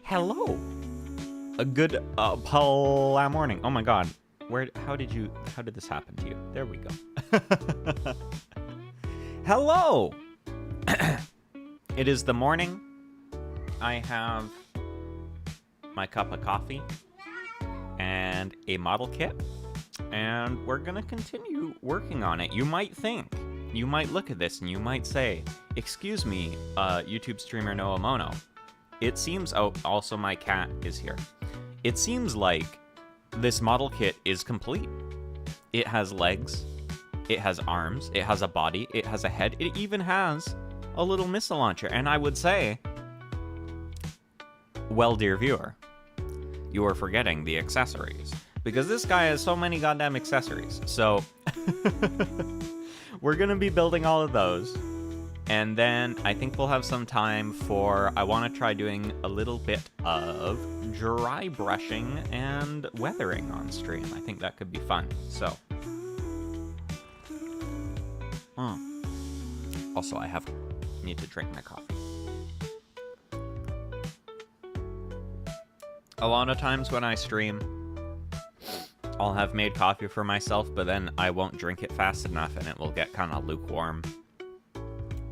Hello. A good PlaMorning. Oh my god. How did this happen to you? There we go. Hello. It is the morning. I have my cup of coffee and a model kit, and we're gonna continue working on it. You might look at this and you might say, excuse me, YouTube streamer No.A. It seems, oh, also my cat is here. It seems like this model kit is complete. It has legs, it has arms, it has a body, it has a head, it even has a little missile launcher. And I would say, well, dear viewer, you are forgetting the accessories, because this guy has so many goddamn accessories. So we're gonna be building all of those, and then I think we'll have some time for, I want to try doing a little bit of dry brushing and weathering on stream. I think that could be fun. So also I need to drink my coffee. A lot of times when I stream, I'll have made coffee for myself, but then I won't drink it fast enough and it will get kind of lukewarm.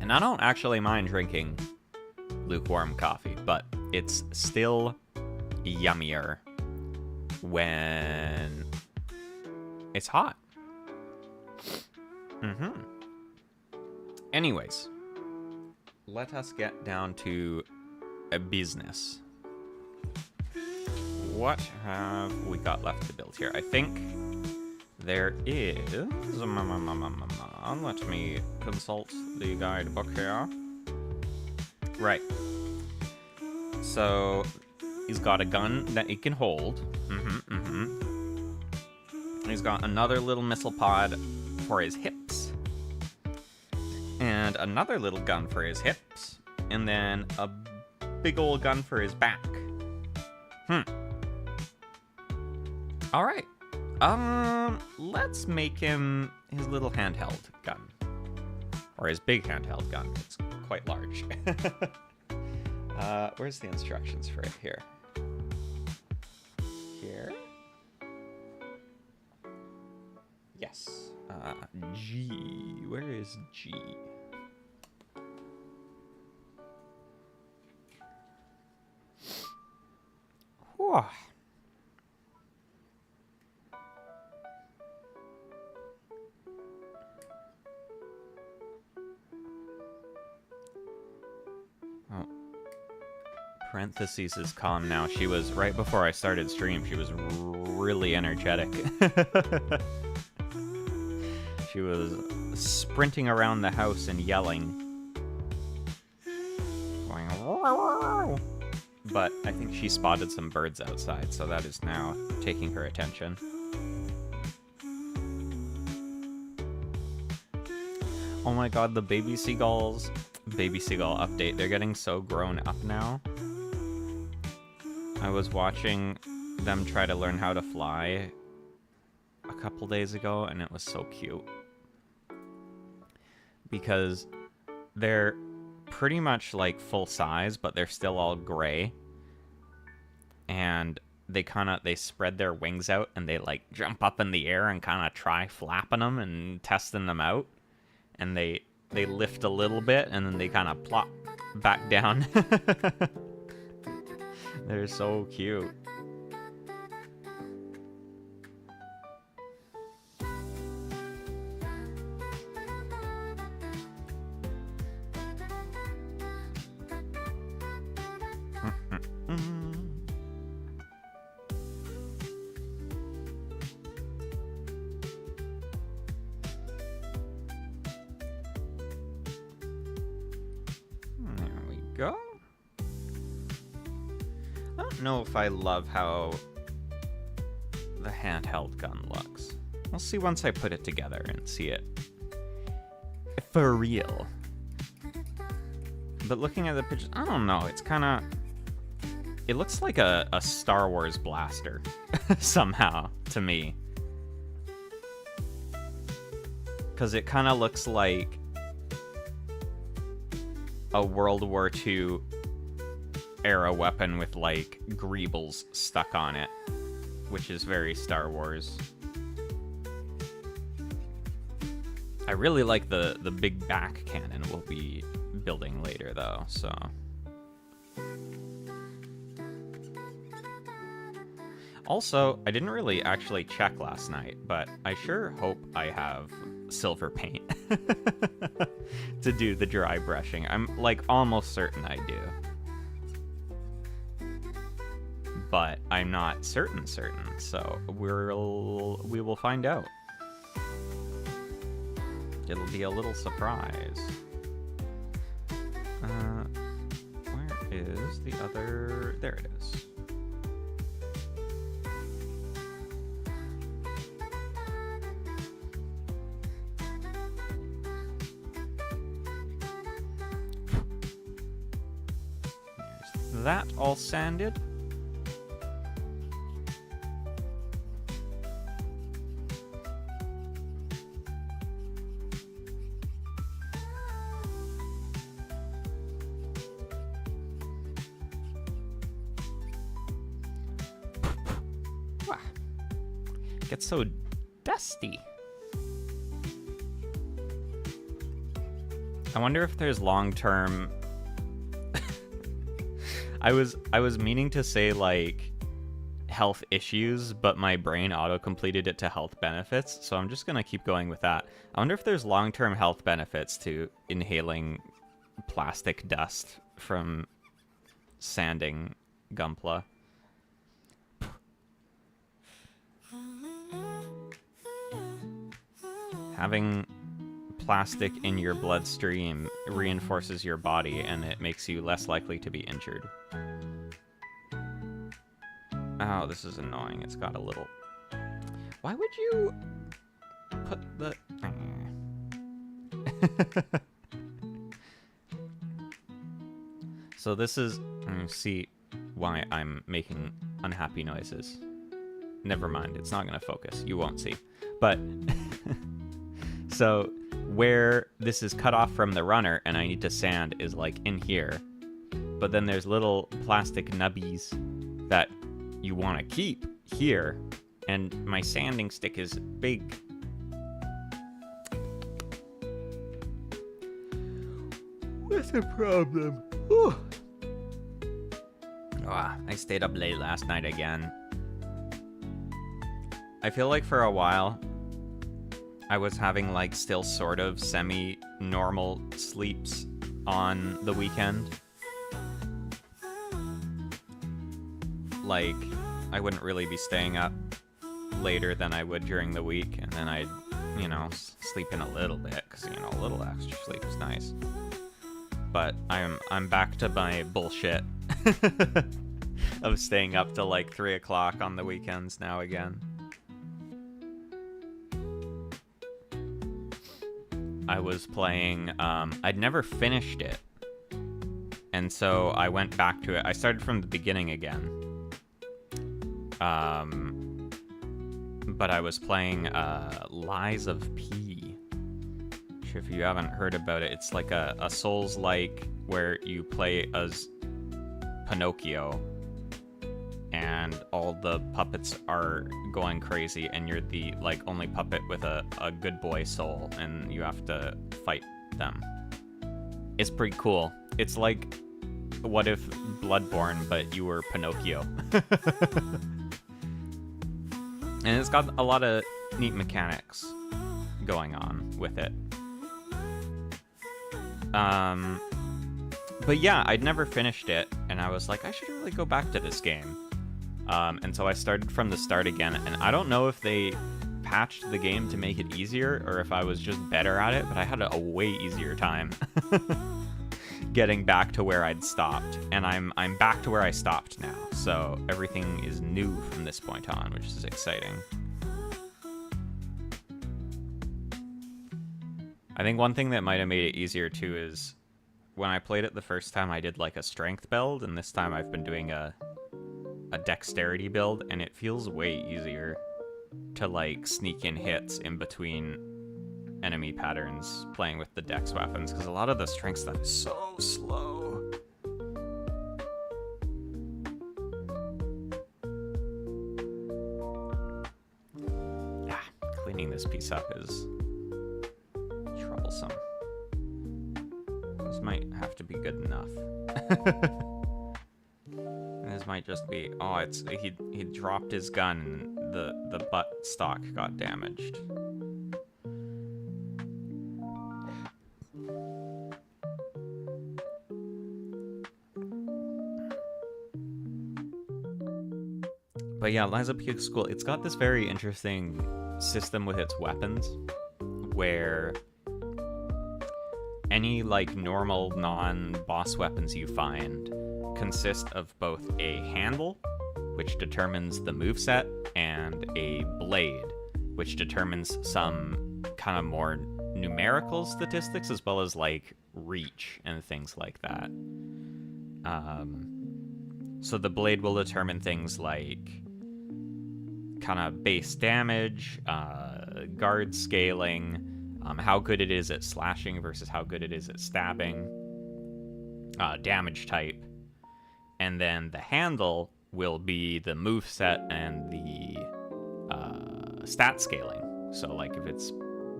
And I don't actually mind drinking lukewarm coffee, but it's still yummier when it's hot. Anyways, let us get down to a business. What have we got left to build here? I think there is... Let me consult the guidebook here. Right. So, he's got a gun that he can hold. He's got another little missile pod for his hips. And another little gun for his hips. And then a big old gun for his back. Alright. Let's make him his little handheld gun. Or his big handheld gun. It's quite large. Where's the instructions for it? Here. Here? Yes. G. Where is G? Whew. Parentheses is calm now. She was, right before I started stream, she was really energetic. She was sprinting around the house and yelling. Going, but I think she spotted some birds outside, so that is now taking her attention. Oh my god, the baby seagull update. They're getting so grown up now. I was watching them try to learn how to fly a couple days ago, and it was so cute. Because they're pretty much like full size, but they're still all gray. And they spread their wings out and they like jump up in the air and kind of try flapping them and testing them out. And they lift a little bit and then they kind of plop back down. They're so cute. There we go. I don't know if I love how the handheld gun looks. We'll see once I put it together and see it for real. But looking at the pictures, I don't know, it's kind of... It looks like a Star Wars blaster, somehow, to me. Because it kind of looks like a World War II era weapon with like greebles stuck on it, which is very Star Wars. I really like the big back cannon we'll be building later though, so. Also, I didn't really actually check last night, but I sure hope I have silver paint to do the dry brushing. I'm like almost certain I do. But I'm not certain, so we will find out. It'll be a little surprise. Where is the other? There it is. There's that all sanded. Gets so dusty. I wonder if there's long-term. I was meaning to say like health issues, but my brain auto-completed it to health benefits, so I'm just gonna keep going with that. I wonder if there's long-term health benefits to inhaling plastic dust from sanding Gunpla. Having plastic in your bloodstream reinforces your body, and it makes you less likely to be injured. Oh, this is annoying. It's got a little... Why would you put the... So this is... See why I'm making unhappy noises. Never mind. It's not going to focus. You won't see. But... So where this is cut off from the runner and I need to sand is like in here. But then there's little plastic nubbies that you want to keep here. And my sanding stick is big. What's the problem? Whew. Oh, I stayed up late last night again. I feel like for a while... I was having, like, still sort of semi-normal sleeps on the weekend. Like, I wouldn't really be staying up later than I would during the week, and then I'd, you know, sleep in a little bit, because, you know, a little extra sleep is nice. But I'm back to my bullshit of staying up till, like, 3 o'clock on the weekends now again. I was playing, I'd never finished it, and so I went back to it. I started from the beginning again, but I was playing Lies of P, which if you haven't heard about it, it's like a Souls-like where you play as Pinocchio, and all the puppets are going crazy, and you're the like only puppet with a good boy soul, and you have to fight them. It's pretty cool. It's like, what if Bloodborne, but you were Pinocchio? And it's got a lot of neat mechanics going on with it. But yeah, I'd never finished it, and I was like, I should really go back to this game. And so I started from the start again, and I don't know if they patched the game to make it easier, or if I was just better at it, but I had a way easier time getting back to where I'd stopped. And I'm back to where I stopped now, so everything is new from this point on, which is exciting. I think one thing that might have made it easier too is when I played it the first time, I did like a strength build, and this time I've been doing a dexterity build, and it feels way easier to like sneak in hits in between enemy patterns playing with the dex weapons, because a lot of the strength stuff is so slow. this piece up is troublesome. This might have to be good enough. This might just be, oh, it's he dropped his gun and the butt stock got damaged. But yeah, Lies of P School, it's got this very interesting system with its weapons, where any like normal non-boss weapons you find consist of both a handle, which determines the moveset, and a blade, which determines some kind of more numerical statistics, as well as like reach and things like that. So the blade will determine things like kind of base damage, guard scaling, how good it is at slashing versus how good it is at stabbing, damage type. And then the handle will be the moveset and the stat scaling. So like if it's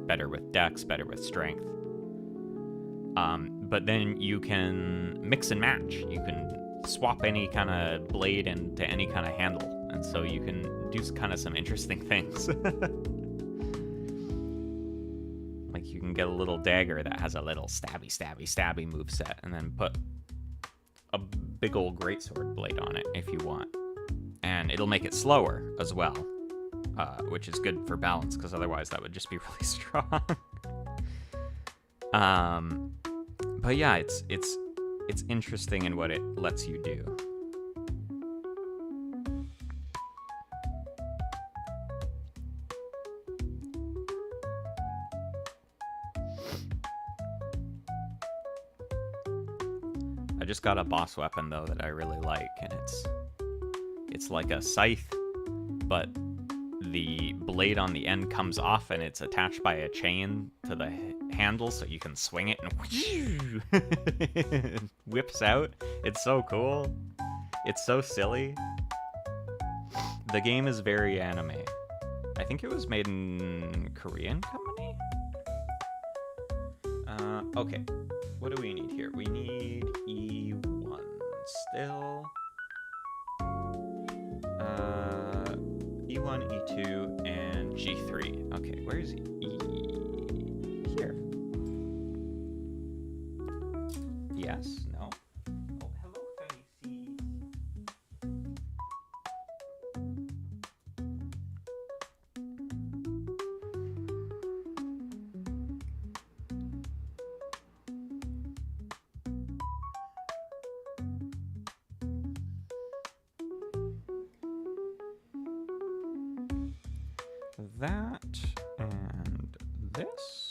better with dex, better with strength. But then you can mix and match. You can swap any kind of blade into any kind of handle. And so you can do kind of some interesting things. Like you can get a little dagger that has a little stabby moveset, and then put a big old greatsword blade on it if you want. And it'll make it slower as well, which is good for balance, because otherwise that would just be really strong. But yeah, it's interesting in what it lets you do. I just got a boss weapon though that I really like, and it's like a scythe, but the blade on the end comes off and it's attached by a chain to the handle, so you can swing it and it whips out. It's so cool. It's so silly. The game is very anime. I think it was made in Korean company? Okay. What do we need here? We need E1 still. E1, E2, and G3. Okay, where's E? Here. Yes? No? Oh, hello, Tracy. That and this.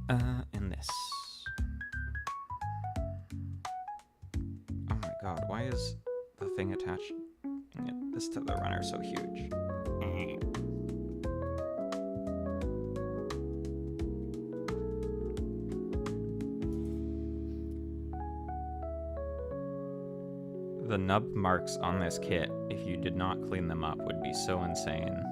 And this. Oh my god, why is the thing attached this to the runner so huge? The nub marks on this kit, if you did not clean them up, would be so insane.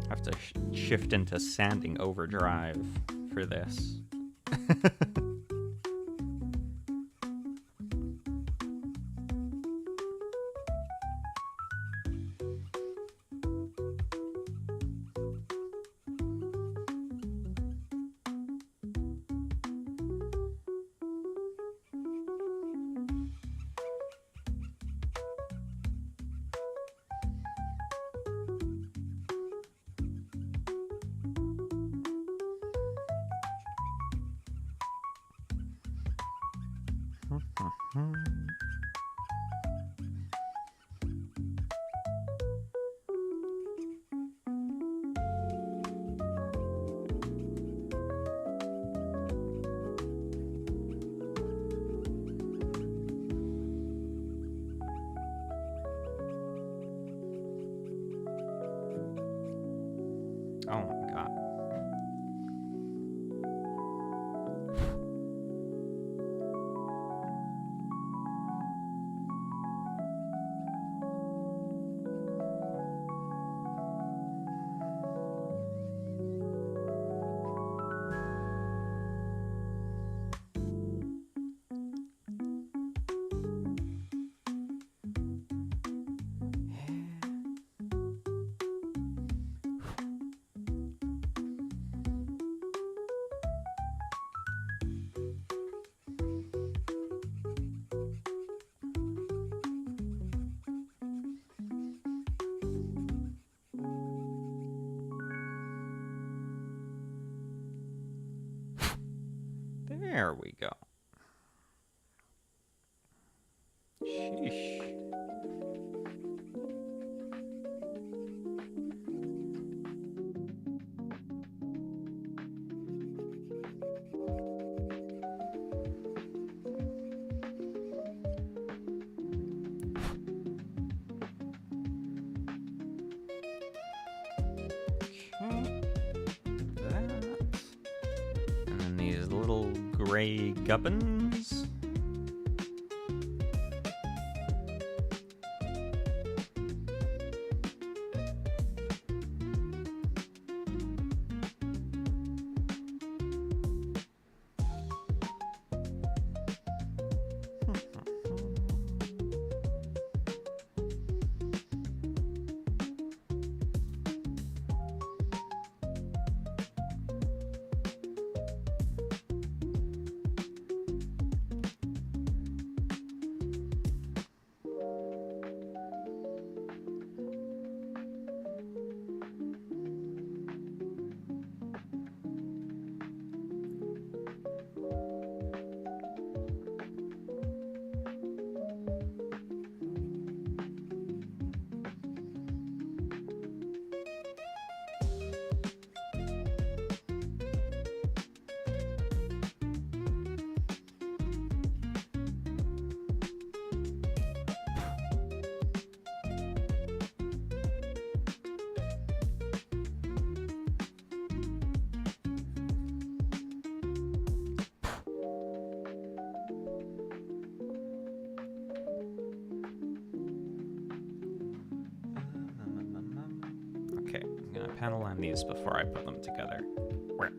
I have to shift into sanding overdrive for this. There we go. Sheesh. Gray gubbins. Okay, I'm gonna panel line these before I put them together. Where?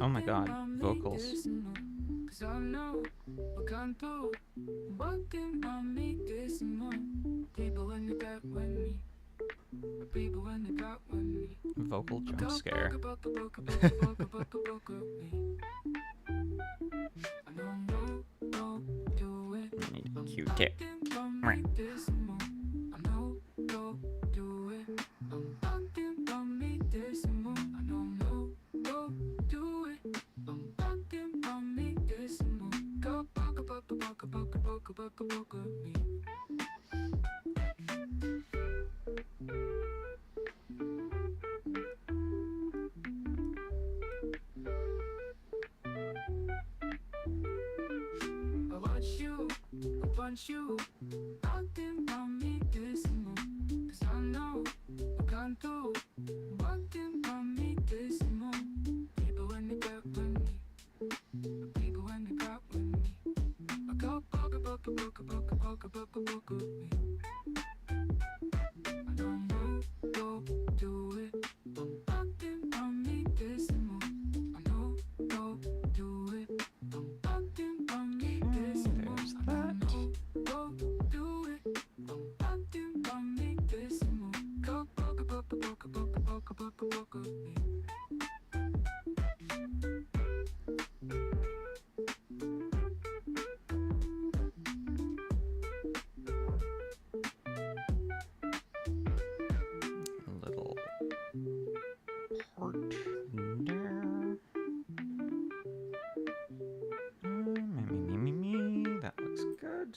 Oh my god, vocals. Vocal jump scare. Need a cute tip. That looks good.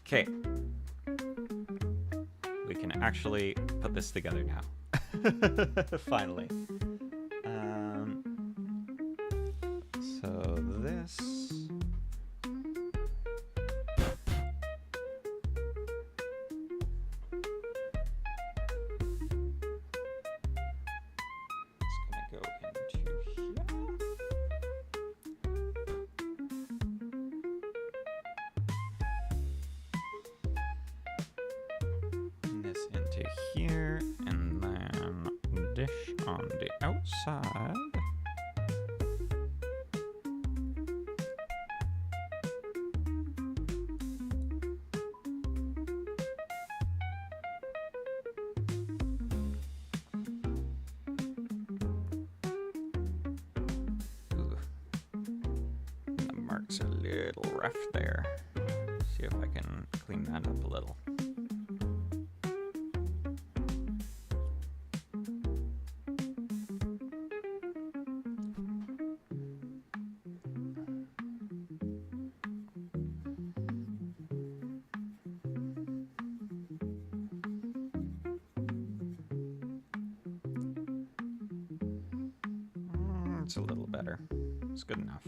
Okay. We can actually put this together now. Finally. So this. It's gonna go into here. And this into here, and then dish on the outside. Mark's a little rough there. See if I can clean that up a little. It's a little better. It's good enough.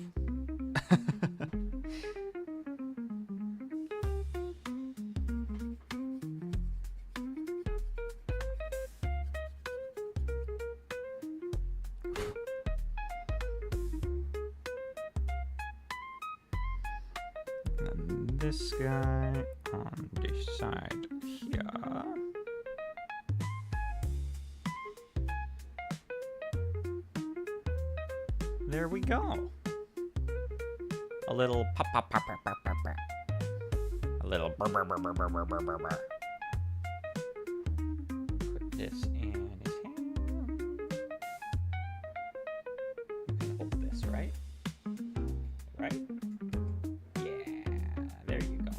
And then this guy on this side here. There we go. A little pop pop pop pop pop pop pop. A little brr brr brr brr brr brr brr brr brr. Put this in his hand. You can hold this, right? Right? Yeah, there you go.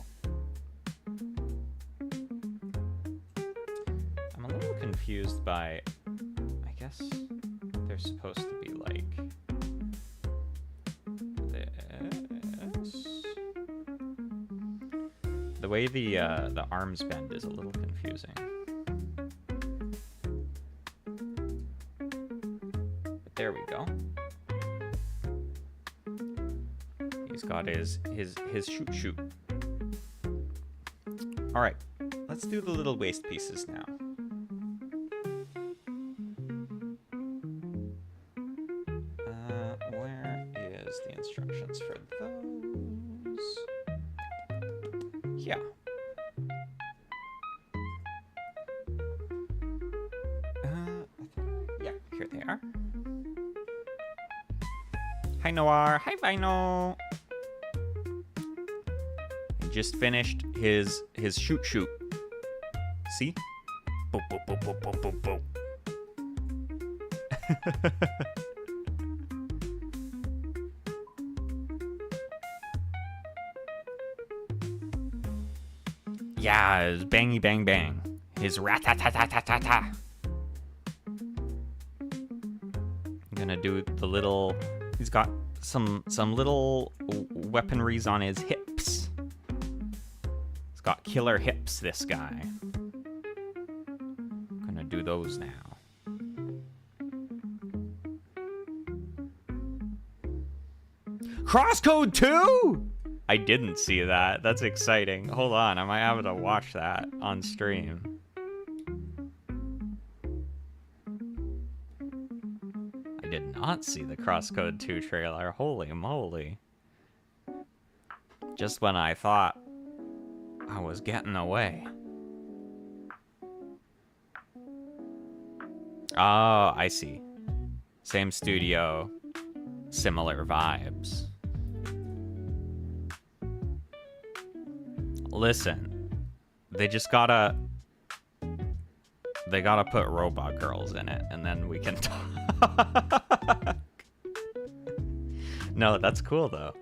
I'm a little confused by, I guess they're supposed to be like this. The way the arms bend is a little confusing. But there we go. He's got his shoot. All right, let's do the little waist pieces now. Where is the instructions for those? Yeah. Yeah, here they are. Hi, Noir. Hi, Vino. He just finished his shoot. See? Boop, boop, boop, boop, boop, boop, boop. Yeah, his bangy bang bang. His rat-ta-ta-ta-ta-ta-ta. I'm gonna do the little... He's got some little weaponries on his hips. He's got killer hips, this guy. Gonna do those now. Crosscode 2? I didn't see that. That's exciting. Hold on, I might have to watch that on stream. I did not see the Crosscode 2 trailer. Holy moly. Just when I thought I was getting away. Oh, I see. Same studio, similar vibes. Listen, they gotta put robot girls in it, and then we can talk. No, that's cool though.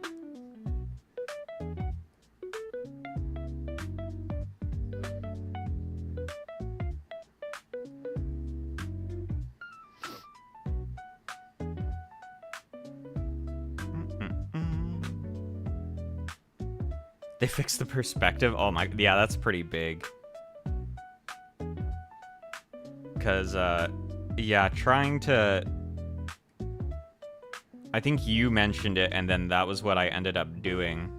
They fixed the perspective. Oh my, yeah, that's pretty big. Because Yeah, trying to... I think you mentioned it, and then that was what I ended up doing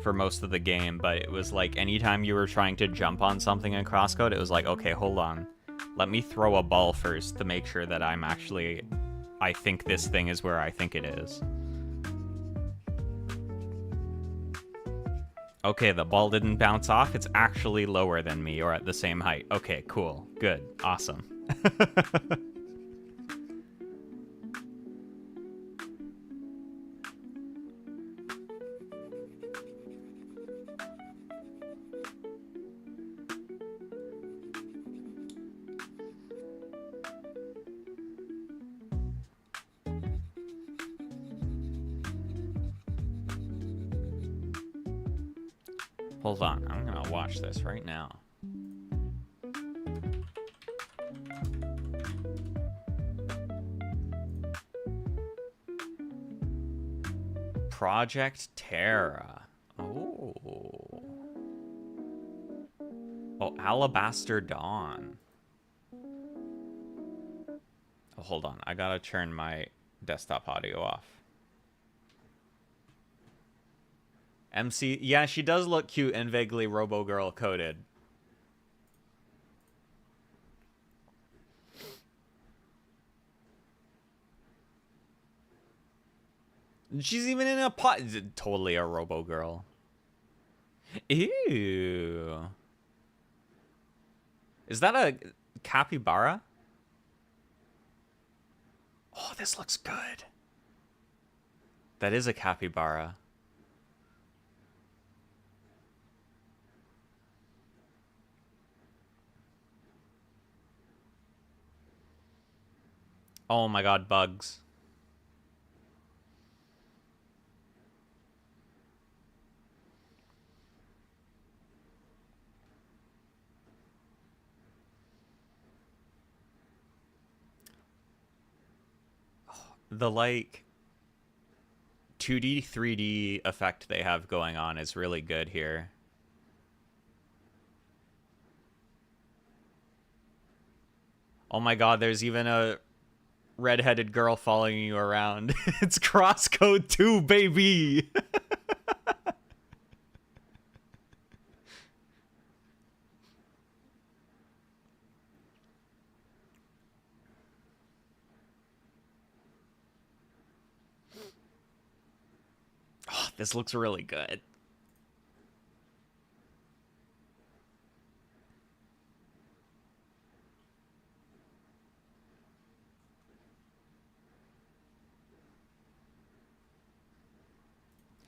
for most of the game, but it was like anytime you were trying to jump on something in crosscode, it was like, okay, hold on. Let me throw a ball first to make sure that I'm actually... I think this thing is where I think it is. Okay, the ball didn't bounce off. It's actually lower than me or at the same height. Okay, cool. Good. Awesome. Hold on. I'm going to watch this right now. Project Terra. Oh. Oh, Alabaster Dawn. Oh, hold on. I gotta turn my desktop audio off. MC, yeah, she does look cute and vaguely Robo-Girl coded. She's even in a pot. Totally a Robo-Girl. Ew. Is that a capybara? Oh, this looks good. That is a capybara. Oh my god, bugs. The, like, 2D, 3D effect they have going on is really good here. Oh my god, there's even a redheaded girl following you around. It's Crosscode 2, baby! Oh, this looks really good.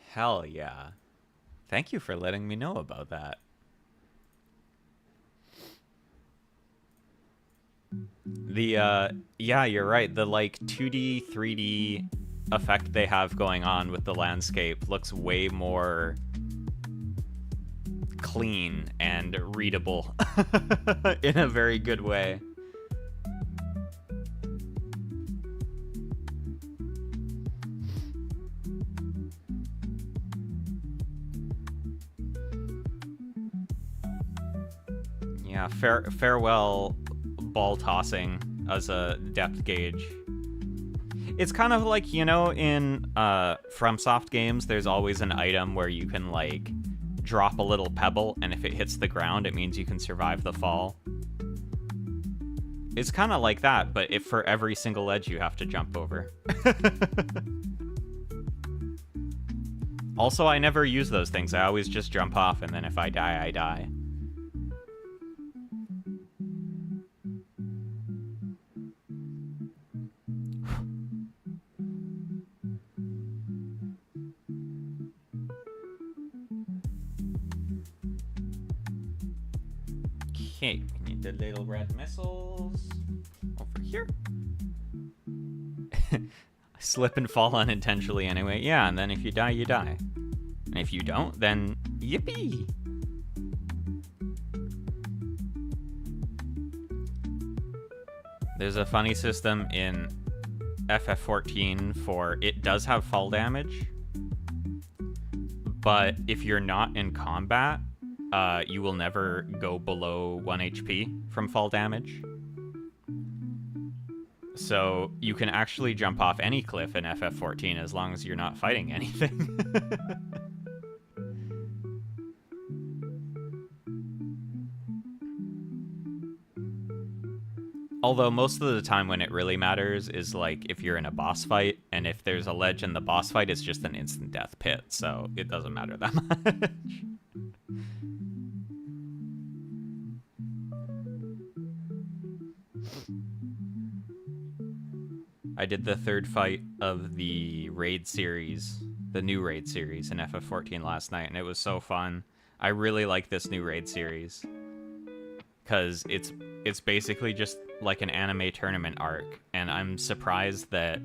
Hell yeah. Thank you for letting me know about that. The, yeah, you're right. The, like, 2D, 3D effect they have going on with the landscape looks way more clean and readable in a very good way. Yeah, farewell ball tossing as a depth gauge. It's kind of like, you know, in FromSoft games, there's always an item where you can, like, drop a little pebble, and if it hits the ground, it means you can survive the fall. It's kind of like that, but if for every single ledge you have to jump over. Also, I never use those things. I always just jump off, and then if I die, I die. Okay, we need the little red missiles over here. I slip and fall unintentionally anyway. Yeah, and then if you die, you die. And if you don't, then yippee! There's a funny system in FF14 for it does have fall damage, but if you're not in combat, you will never go below 1 HP from fall damage. So you can actually jump off any cliff in FF14 as long as you're not fighting anything. Although most of the time when it really matters is like if you're in a boss fight, and if there's a ledge in the boss fight, it's just an instant death pit, so it doesn't matter that much. I did the third fight of the raid series, the new raid series in FF14 last night, and it was so fun. I really like this new raid series because it's basically just like an anime tournament arc, and I'm surprised that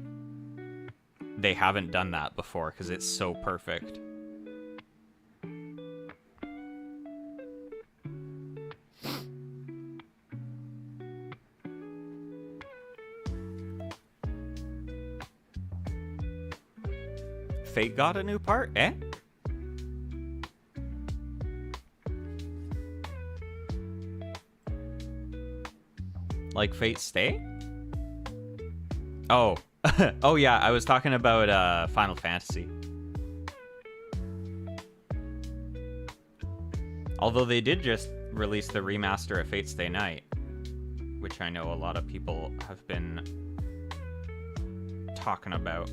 they haven't done that before because it's so perfect. Fate got a new part, eh? Like Fate Stay? Oh. Oh yeah, I was talking about Final Fantasy. Although they did just release the remaster of Fate Stay Night, which I know a lot of people have been talking about.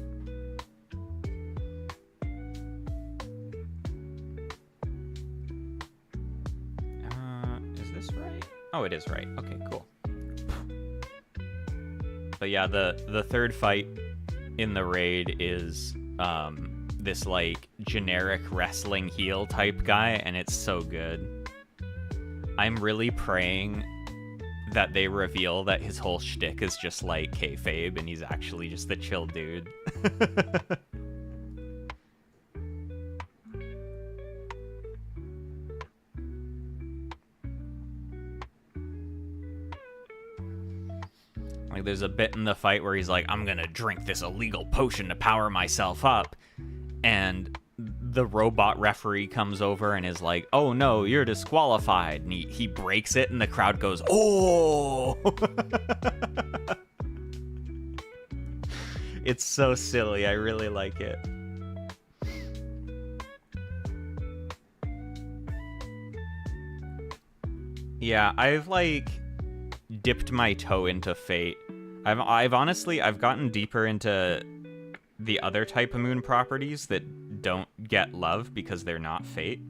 Is this right? Oh, it is right. Okay, cool. But yeah, the third fight in the raid is this like generic wrestling heel type guy, and it's so good. I'm really praying that they reveal that his whole shtick is just like kayfabe and he's actually just the chill dude. Like, there's a bit in the fight where he's like, I'm gonna drink this illegal potion to power myself up. And the robot referee comes over and is like, oh no, you're disqualified. And he breaks it and the crowd goes, oh! It's so silly. I really like it. Yeah, I've like dipped my toe into Fate. I've honestly gotten deeper into the other type of moon properties that don't get love because they're not Fate.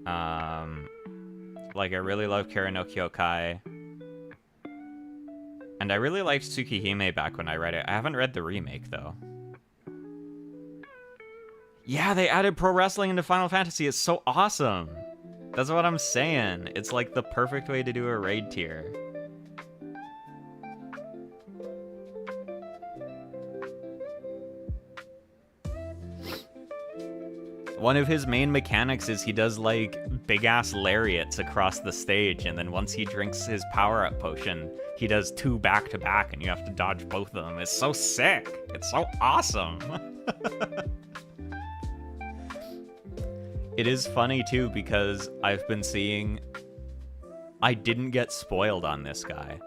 Like I really love Kara no Kyokai. And I really liked Tsukihime back when I read it. I haven't read the remake though. Yeah, they added pro wrestling into Final Fantasy. It's so awesome. That's what I'm saying. It's like the perfect way to do a raid tier. One of his main mechanics is he does like big ass lariats across the stage, and then once he drinks his power-up potion, he does 2 back-to-back, and you have to dodge both of them. It's so sick. It's so awesome. It is funny too because I've been seeing... I didn't get spoiled on this guy.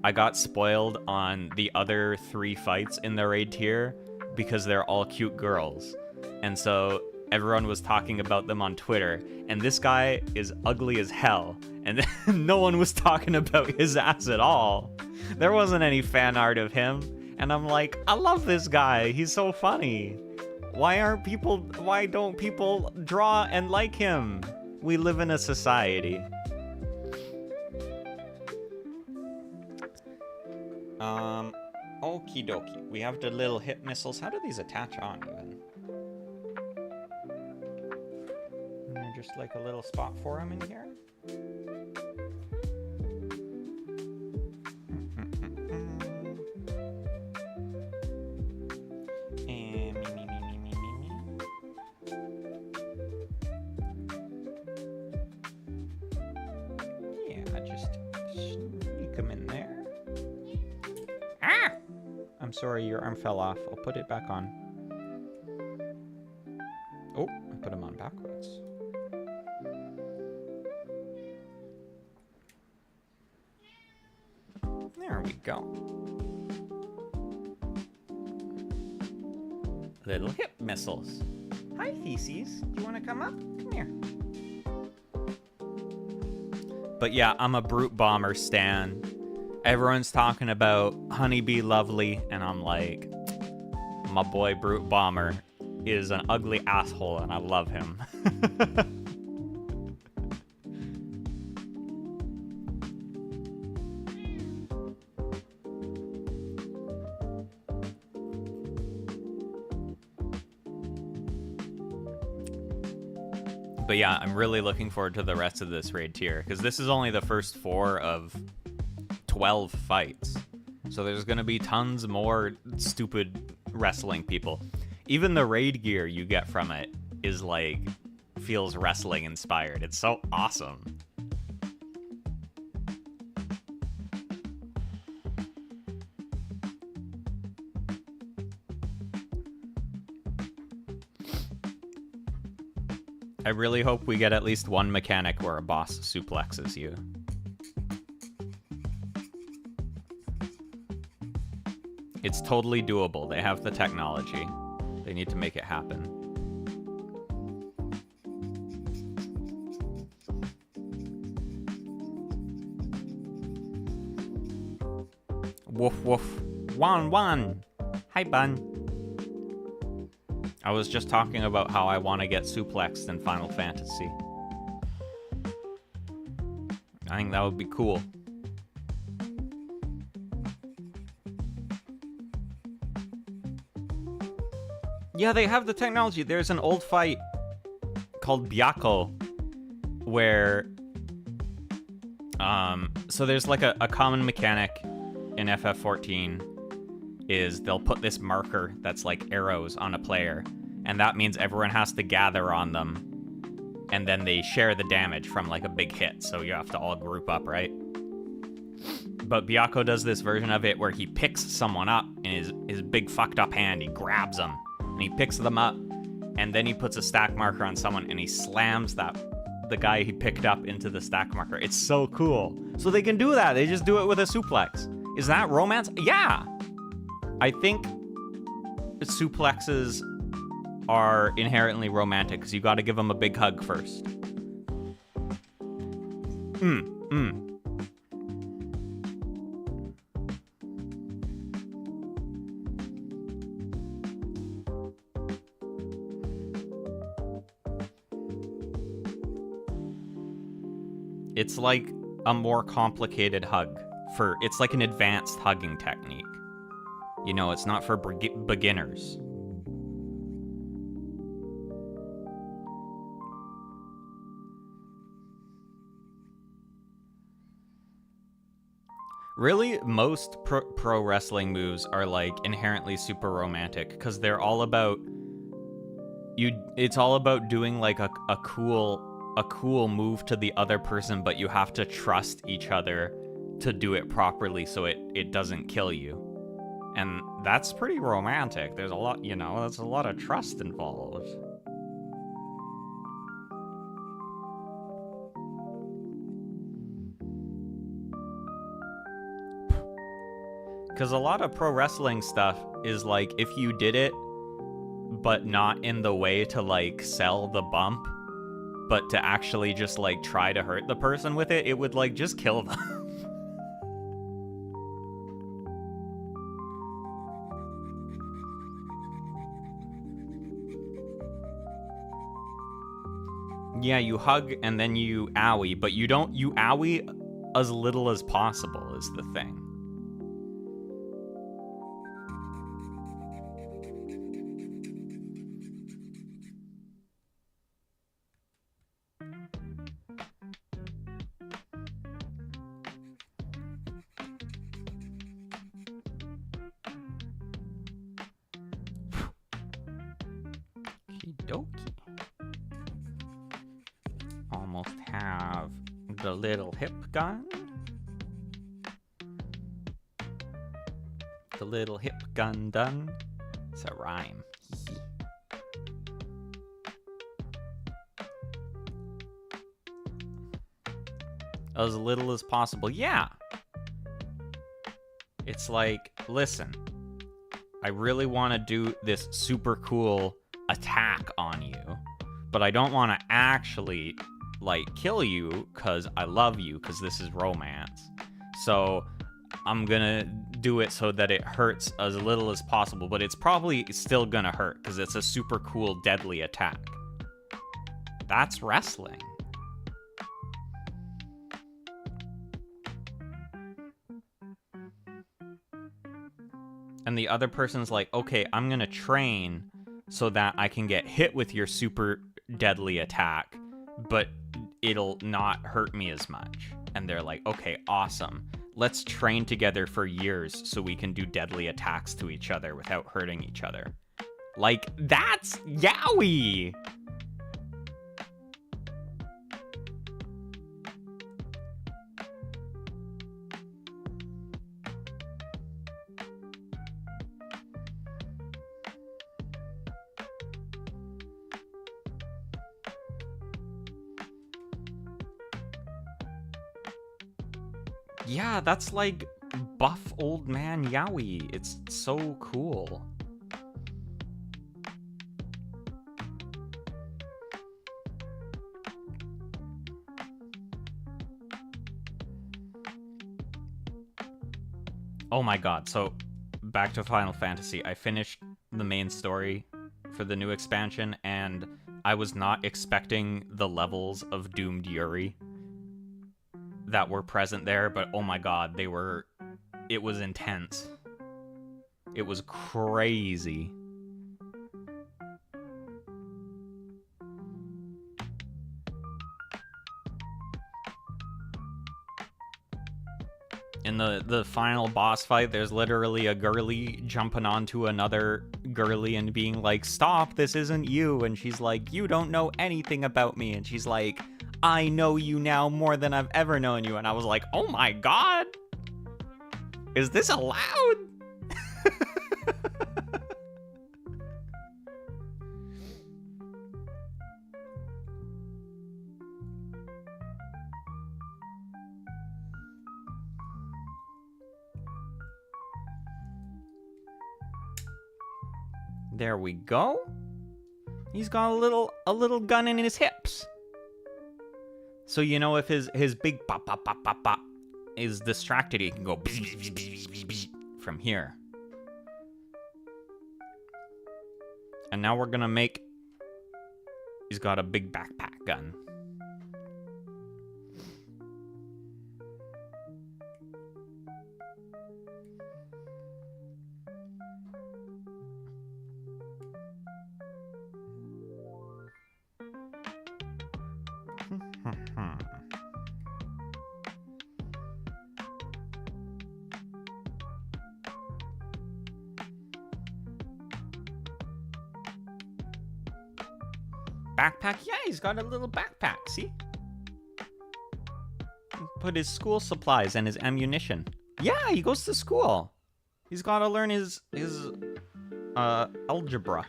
I got spoiled on the other 3 fights in the raid tier because they're all cute girls. And so everyone was talking about them on Twitter, and this guy is ugly as hell, and no one was talking about his ass at all. There wasn't any fan art of him, and I'm like, I love this guy, he's so funny. Why don't people draw and like him? We live in a society. Okie dokie. We have the little hip missiles. How do these attach on even? Just like a little spot for him in here. And me. Yeah, just sneak him in there. Ah! I'm sorry, your arm fell off. I'll put it back on. Oh, I put him on backwards. There we go. Little hip missiles. Hi, Theses. Do you want to come up? Come here. But yeah, I'm a Brute Bomber stan. Everyone's talking about Honeybee Lovely, and I'm like, my boy Brute Bomber is an ugly asshole, and I love him. But yeah, I'm really looking forward to the rest of this raid tier, because this is only the first 4 of 12 fights. So there's going to be tons more stupid wrestling people. Even the raid gear you get from it is like, feels wrestling inspired. It's so awesome. I really hope we get at least one mechanic where a boss suplexes you. It's totally doable. They have the technology. They need to make it happen. Woof woof. Wan wan. Hi, bun. I was just talking about how I want to get suplexed in Final Fantasy. I think that would be cool. Yeah, they have the technology. There's an old fight called Byakko where so there's like a common mechanic in FF14 is they'll put this marker that's like arrows on a player, and that means everyone has to gather on them, and then they share the damage from like a big hit, so you have to all group up, right? But Byakko does this version of it where he picks someone up in his big fucked up hand, he grabs them, and he picks them up, and then he puts a stack marker on someone, and he slams the guy he picked up into the stack marker. It's so cool. So they can do that. They just do it with a suplex. Is that romance? Yeah! I think suplexes are inherently romantic because you got to give them a big hug first. It's like a more complicated hug. It's like an advanced hugging technique. You know, it's not for beginners. Really, most pro wrestling moves are like inherently super romantic because they're all about it's all about doing like a cool move to the other person, but you have to trust each other to do it properly so it doesn't kill you. And that's pretty romantic. There's a lot, you know, there's a lot of trust involved. Because a lot of pro wrestling stuff is like, if you did it, but not in the way to like sell the bump, but to actually just like try to hurt the person with it, it would like just kill them. Yeah, you hug and then you owie, but you owie as little as possible is the thing. Okey-dokey. Almost have the little hip gun. The little hip gun done. It's a rhyme. As little as possible. Yeah. It's like, listen, I really want to do this super cool attack on you, but I don't want to actually, like, kill you because I love you, because this is romance. So I'm gonna do it so that it hurts as little as possible, but it's probably still gonna hurt because it's a super cool, deadly attack. That's wrestling. And the other person's like, okay, I'm gonna train so that I can get hit with your super deadly attack, but it'll not hurt me as much. And they're like, okay, awesome. Let's train together for years so we can do deadly attacks to each other without hurting each other. Like, that's yaoi! Yeah, that's like buff old man yaoi. It's so cool. Oh my god, so back to Final Fantasy. I finished the main story for the new expansion, and I was not expecting the levels of Doomed Yuri that were present there, but oh my god, it was intense. It was crazy. In the final boss fight, there's literally a girly jumping onto another girly and being like, stop, this isn't you. And she's like, you don't know anything about me. And she's like, I know you now more than I've ever known you. And I was like, oh my god, is this allowed? There we go. He's got a little gun in his hips. So you know, if his big pop pop pop pop pop is distracted, he can go from here. And now we're gonna make. He's got a big backpack gun. Backpack? Yeah, he's got a little backpack, see? Put his school supplies and his ammunition. Yeah, he goes to school. He's got to learn his algebra.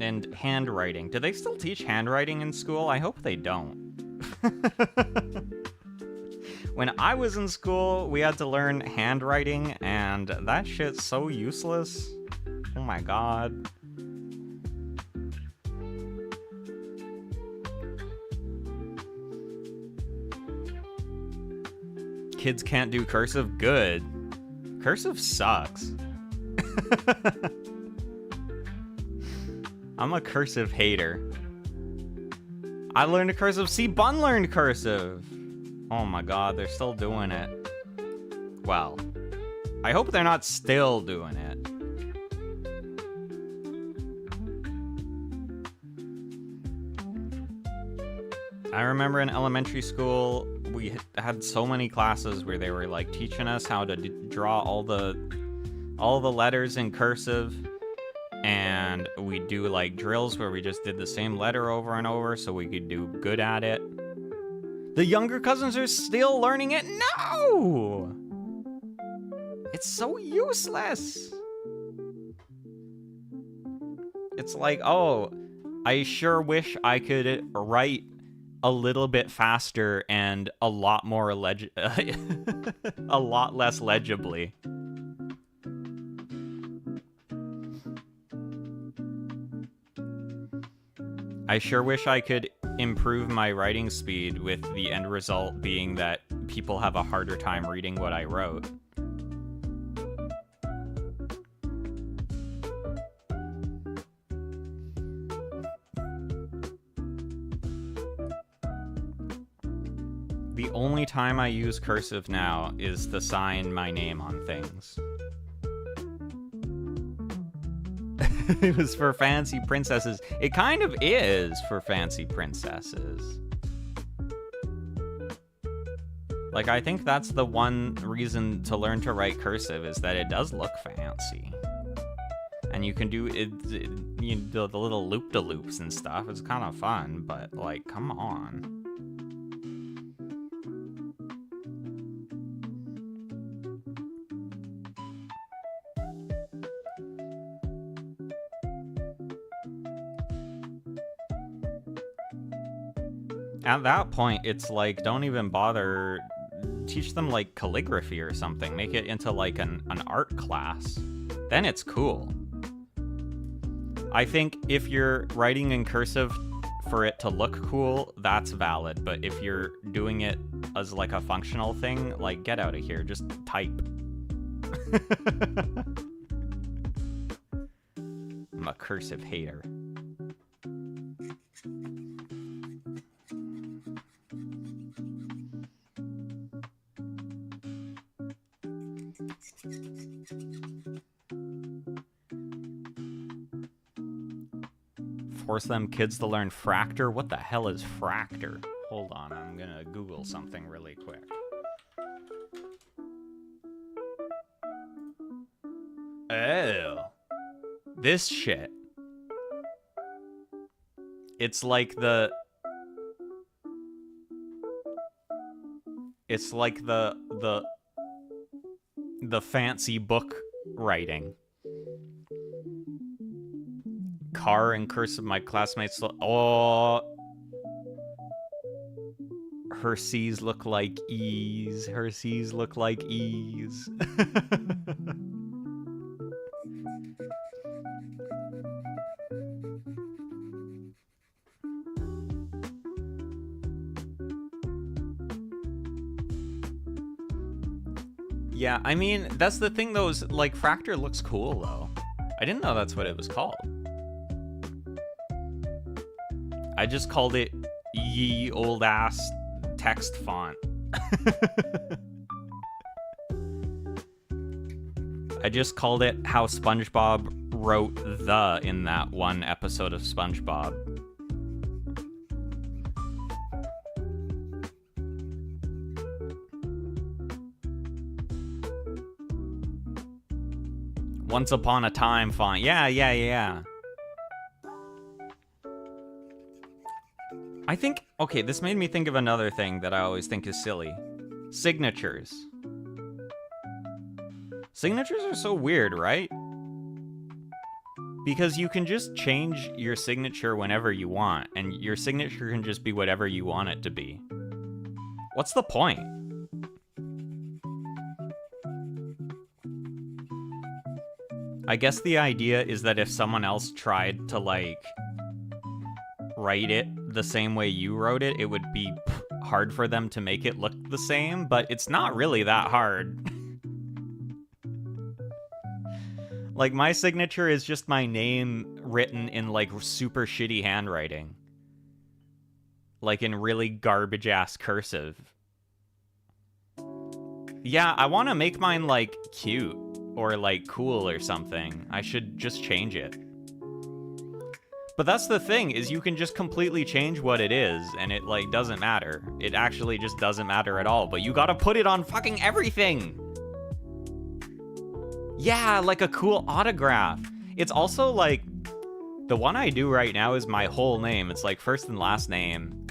And handwriting. Do they still teach handwriting in school? I hope they don't. When I was in school, we had to learn handwriting, and that shit's so useless. Oh my god. Kids can't do cursive? Good. Cursive sucks. I'm a cursive hater. I learned a cursive. See, Bun learned cursive. Oh my god, they're still doing it. Well, I hope they're not still doing it. I remember in elementary school, we had so many classes where they were like teaching us how to draw all the letters in cursive, and we do like drills where we just did the same letter over and over so we could do good at it. The younger cousins are still learning it? No! It's so useless. It's like, oh, I sure wish I could write a little bit faster and a lot more a lot less legibly. I sure wish I could improve my writing speed, with the end result being that people have a harder time reading what I wrote. The only time I use cursive now is to sign my name on things. It was for fancy princesses. It kind of is for fancy princesses. Like, I think that's the one reason to learn to write cursive, is that it does look fancy. And you can do it, you know, the little loop-de-loops and stuff. It's kind of fun, but, like, come on. At that point, it's like, don't even bother. Teach them, like, calligraphy or something. Make it into, like, an art class. Then it's cool. I think if you're writing in cursive for it to look cool, that's valid. But if you're doing it as, like, a functional thing, like, get out of here. Just type. I'm a cursive hater. Force them kids to learn fractor? What the hell is fractor? Hold on, I'm gonna Google something really quick. Oh. This shit. It's like the... It's like the fancy book writing. Car and cursive, my classmates. Oh, her C's look like E's. Her C's look like E's. Yeah, I mean, that's the thing though, is, like, fractor looks cool though. I didn't know that's what it was called. I just called it ye old ass text font. I just called it how SpongeBob wrote the in that one episode of SpongeBob. Once upon a time font. Yeah. I think, okay, this made me think of another thing that I always think is silly. Signatures. Signatures are so weird, right? Because you can just change your signature whenever you want, and your signature can just be whatever you want it to be. What's the point? I guess the idea is that if someone else tried to, like, write it the same way you wrote it, it would be hard for them to make it look the same, but it's not really that hard. Like, my signature is just my name written in, like, super shitty handwriting. Like, in really garbage-ass cursive. Yeah, I want to make mine, like, cute. Or, like, cool or something. I should just change it. But that's the thing, is you can just completely change what it is, and it, like, doesn't matter. It actually just doesn't matter at all, but you gotta put it on fucking everything! Yeah, like a cool autograph. It's also, like, the one I do right now is my whole name. It's, like, first and last name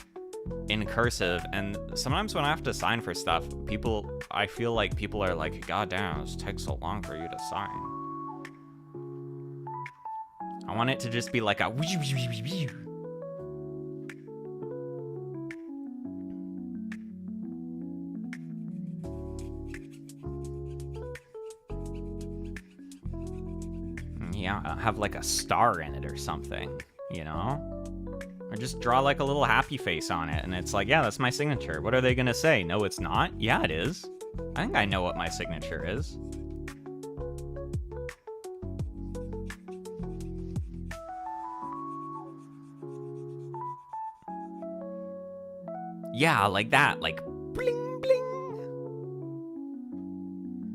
in cursive, and sometimes when I have to sign for stuff, I feel like people are like, God damn, this takes so long for you to sign. I want it to just be like a have like a star in it or something, you know? Or just draw like a little happy face on it, and it's like, yeah, that's my signature. What are they gonna say? No, it's not? Yeah, it is. I think I know what my signature is. Yeah, like that, like bling bling.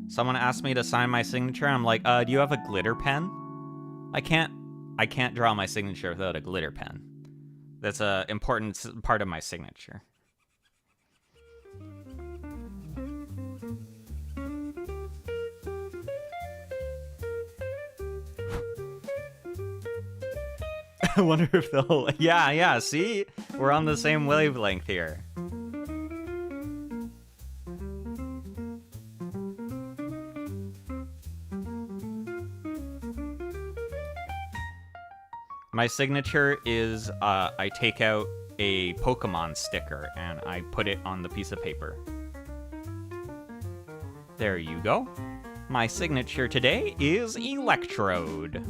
Someone asked me to sign my signature, and I'm like, do you have a glitter pen? I can't draw my signature without a glitter pen. That's a important part of my signature. I wonder if they'll... Yeah, see? We're on the same wavelength here. My signature is, I take out a Pokemon sticker and I put it on the piece of paper. There you go. My signature today is Electrode.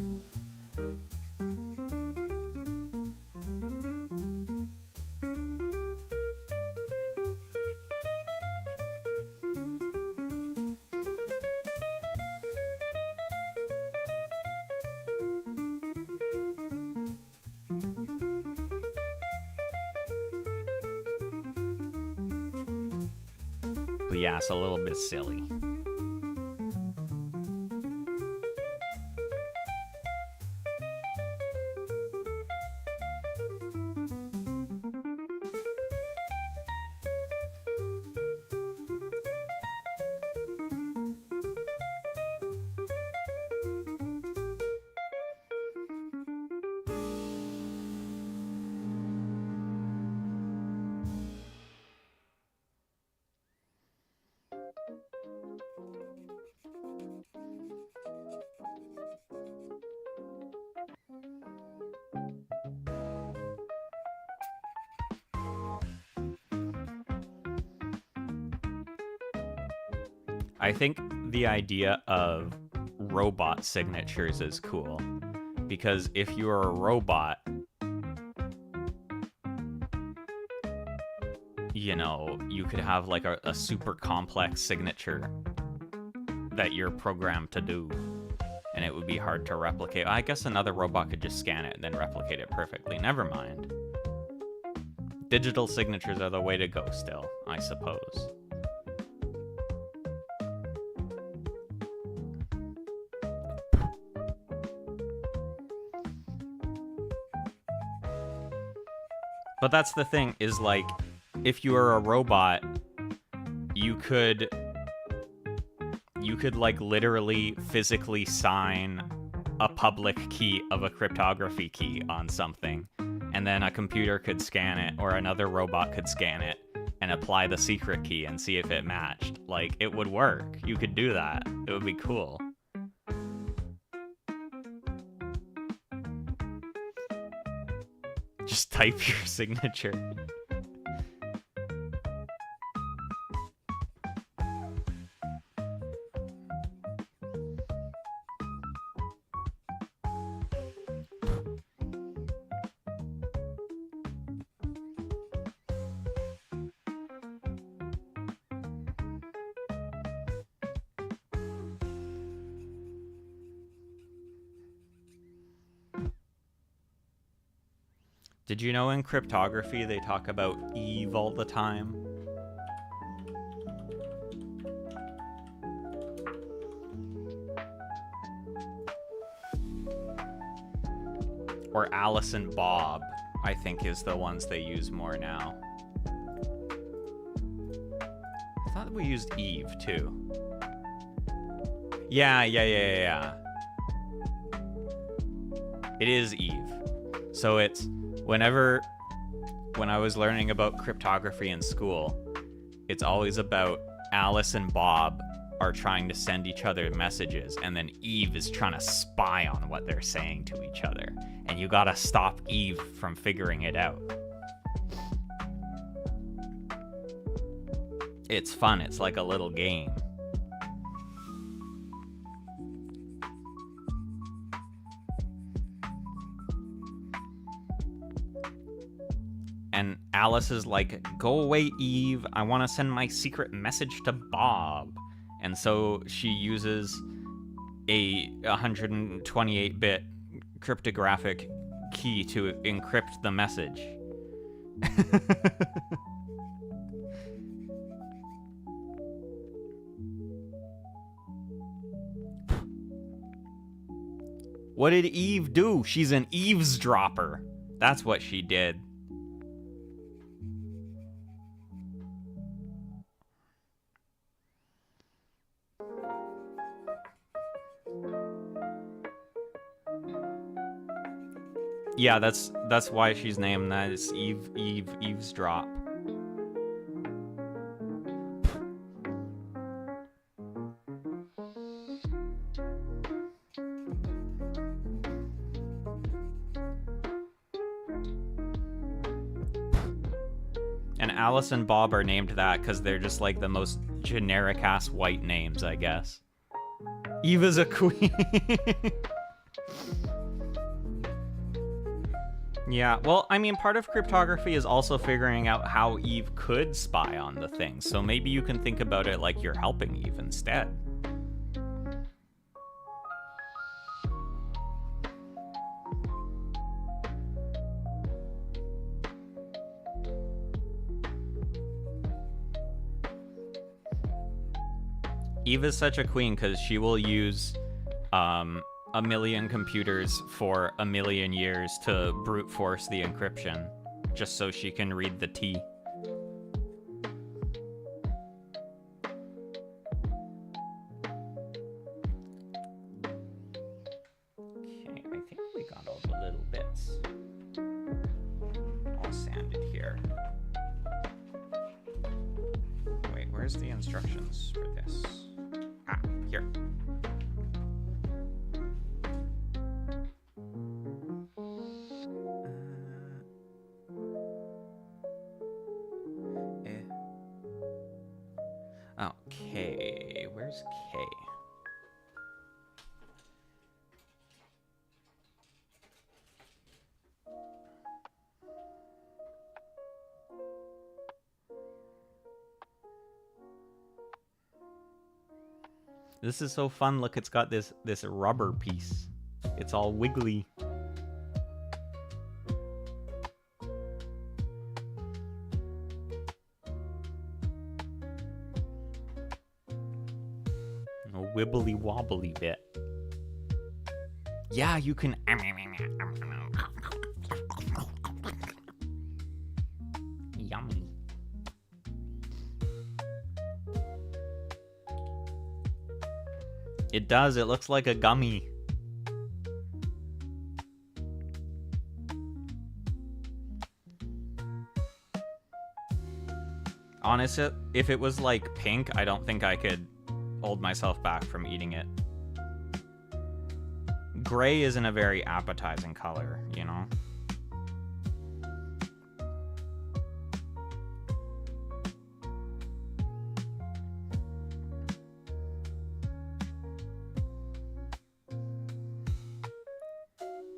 But yeah, it's a little bit silly. I think the idea of robot signatures is cool, because if you're a robot, you know, you could have like a super complex signature that you're programmed to do, and it would be hard to replicate. I guess another robot could just scan it and then replicate it perfectly. Never mind. Digital signatures are the way to go still, I suppose. But that's the thing, is like, if you were a robot, you could like literally physically sign a public key of a cryptography key on something, and then a computer could scan it, or another robot could scan it and apply the secret key and see if it matched. Like, it would work. You could do that. It would be cool. Just type your signature. Did you know in cryptography they talk about Eve all the time? Or Alice and Bob, I think, is the ones they use more now. I thought we used Eve too. Yeah. It is Eve. So it's when I was learning about cryptography in school, it's always about Alice and Bob are trying to send each other messages, and then Eve is trying to spy on what they're saying to each other. And you gotta stop Eve from figuring it out. It's fun, it's like a little game. And Alice is like, go away, Eve. I want to send my secret message to Bob. And so she uses a 128-bit cryptographic key to encrypt the message. What did Eve do? She's an eavesdropper. That's what she did. Yeah, that's why she's named that. It's Eavesdrop. And Alice and Bob are named that because they're just like the most generic-ass white names, I guess. Eva's a queen. Yeah, well, I mean, part of cryptography is also figuring out how Eve could spy on the thing, so maybe you can think about it like you're helping Eve instead. Eve is such a queen because she will use a million computers for a million years to brute force the encryption, just so she can read the tea. Okay, I think we got all the little bits all sanded here. Wait, where's the instructions for this? Ah, here. Okay, where's K? This is so fun. Look, it's got this rubber piece. It's all wiggly. A wibbly wobbly bit. Yeah, you can. Yummy. It does. It looks like a gummy. Honestly, if it was like pink, I don't think I could hold myself back from eating it. Gray isn't a very appetizing color, you know?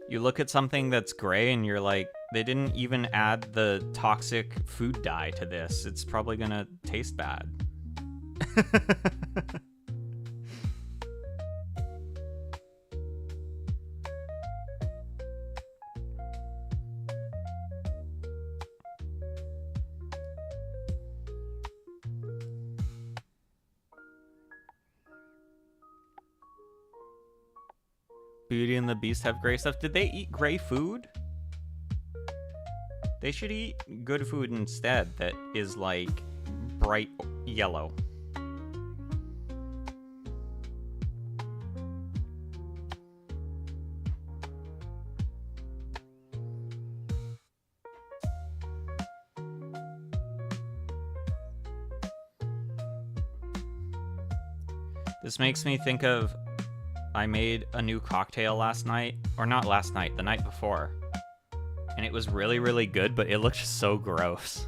You look at something that's gray and you're like, they didn't even add the toxic food dye to this. It's probably gonna taste bad. Beauty and the Beast have gray stuff. Did they eat gray food? They should eat good food instead that is like bright yellow. This makes me think of, I made a new cocktail last night, or not last night, the night before. And it was really, really good, but it looked so gross.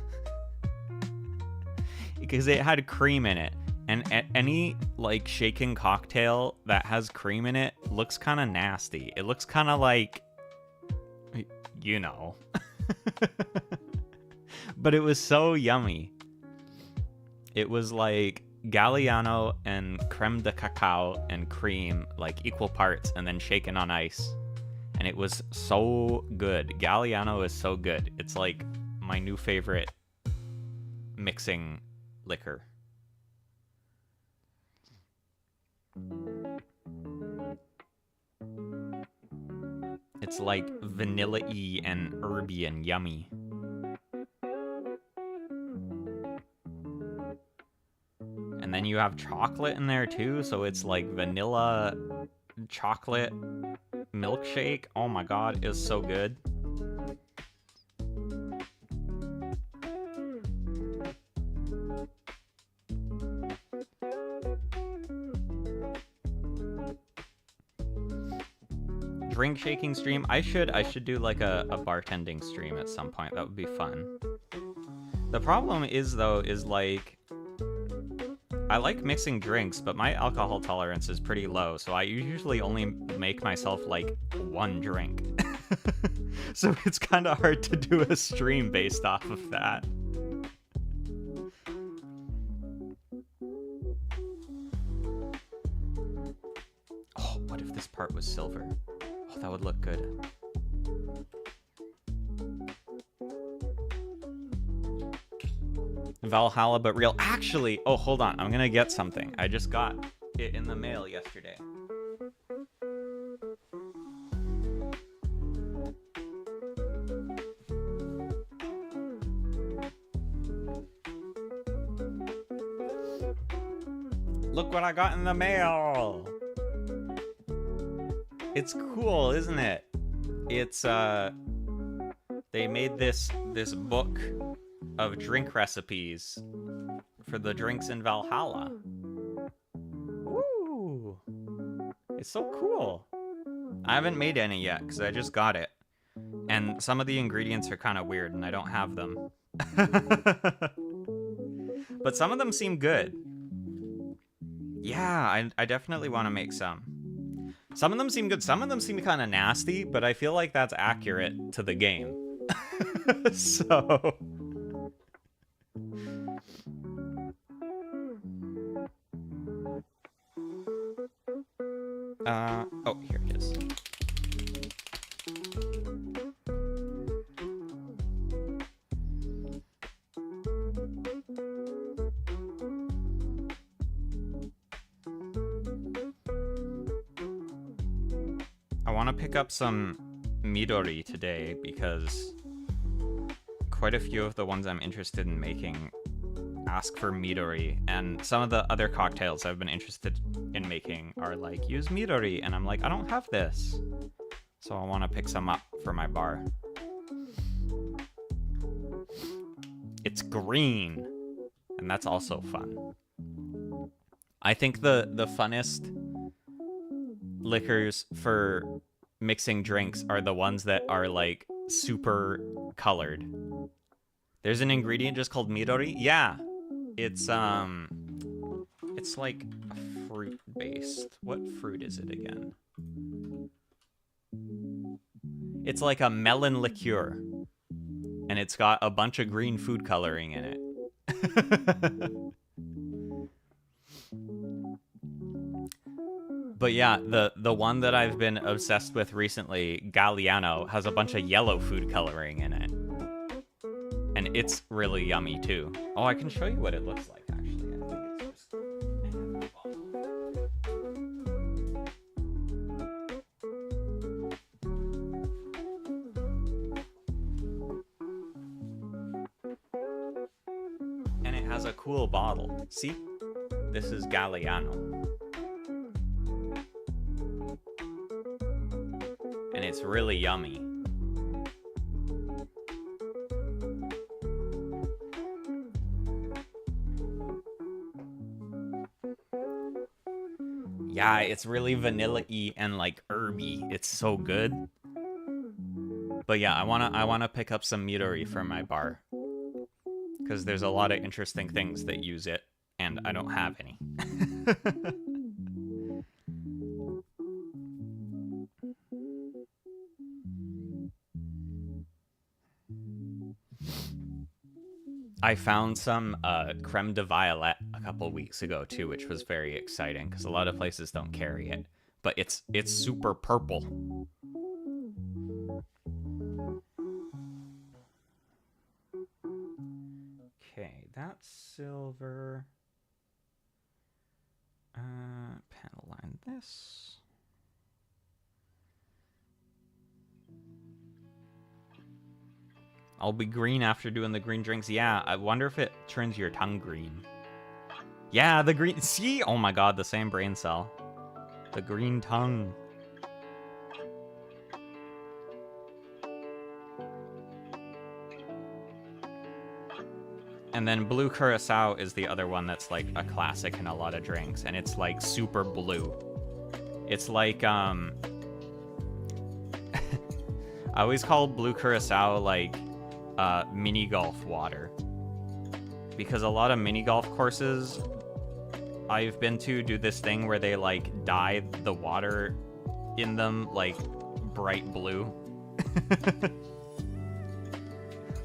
Because it had cream in it. And any, like, shaken cocktail that has cream in it looks kind of nasty. It looks kind of like, you know. But it was so yummy. It was like Galliano and creme de cacao and cream, like equal parts, and then shaken on ice. And it was so good. Galliano is so good. It's like my new favorite mixing liquor. It's like vanilla-y and herby and yummy. And then you have chocolate in there too, so it's like vanilla chocolate milkshake. Oh my god, it's so good. Drink shaking stream. I should do like a bartending stream at some point. That would be fun. The problem is though, is like I like mixing drinks, but my alcohol tolerance is pretty low, so I usually only make myself like one drink. So it's kind of hard to do a stream based off of that. Oh, what if this part was silver? Oh, that would look good. Valhalla, but real. Actually, oh, hold on. I'm gonna get something. I just got it in the mail yesterday. Look what I got in the mail. It's cool, isn't it? It's they made this book of drink recipes for the drinks in Valhalla. Woo! It's so cool. I haven't made any yet because I just got it. And some of the ingredients are kind of weird and I don't have them. But some of them seem good. Yeah, I definitely want to make some. Some of them seem good. Some of them seem kind of nasty, but I feel like that's accurate to the game. So... oh, here it is. I want to pick up some Midori today because quite a few of the ones I'm interested in making ask for Midori, and some of the other cocktails I've been interested in making are like, use Midori, and I'm like, I don't have this. So I want to pick some up for my bar. It's green, and that's also fun. I think the funnest liquors for mixing drinks are the ones that are like super colored. There's an ingredient just called Midori. Yeah. It's like fruit based. What fruit is it again? It's like a melon liqueur. And it's got a bunch of green food coloring in it. But yeah, the one that I've been obsessed with recently, Galliano, has a bunch of yellow food coloring in it. And it's really yummy too. Oh, I can show you what it looks like actually. I think it's just... And it has a cool bottle. See? This is Galliano. And it's really yummy. Yeah, it's really vanilla-y and like herby. It's so good. But yeah, I wanna pick up some Midori for my bar. Because there's a lot of interesting things that use it, and I don't have any. I found some creme de violet a couple weeks ago too, which was very exciting because a lot of places don't carry it. But it's super purple. Okay, that's silver. Panel line this. I'll be green after doing the green drinks. Yeah, I wonder if it turns your tongue green. Yeah, the green... See? Oh my god, the same brain cell. The green tongue. And then blue curacao is the other one that's like a classic in a lot of drinks. And it's like super blue. It's like, I always call blue curacao like mini golf water. Because a lot of mini golf courses I've been to do this thing where they like dye the water in them like bright blue.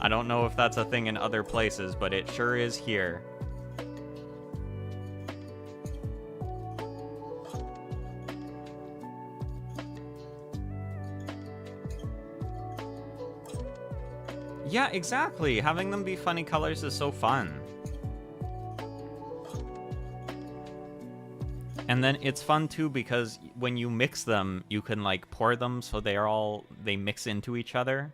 I don't know if that's a thing in other places, but it sure is here. Yeah, exactly. Having them be funny colors is so fun. And then it's fun too because when you mix them, you can like pour them so they mix into each other.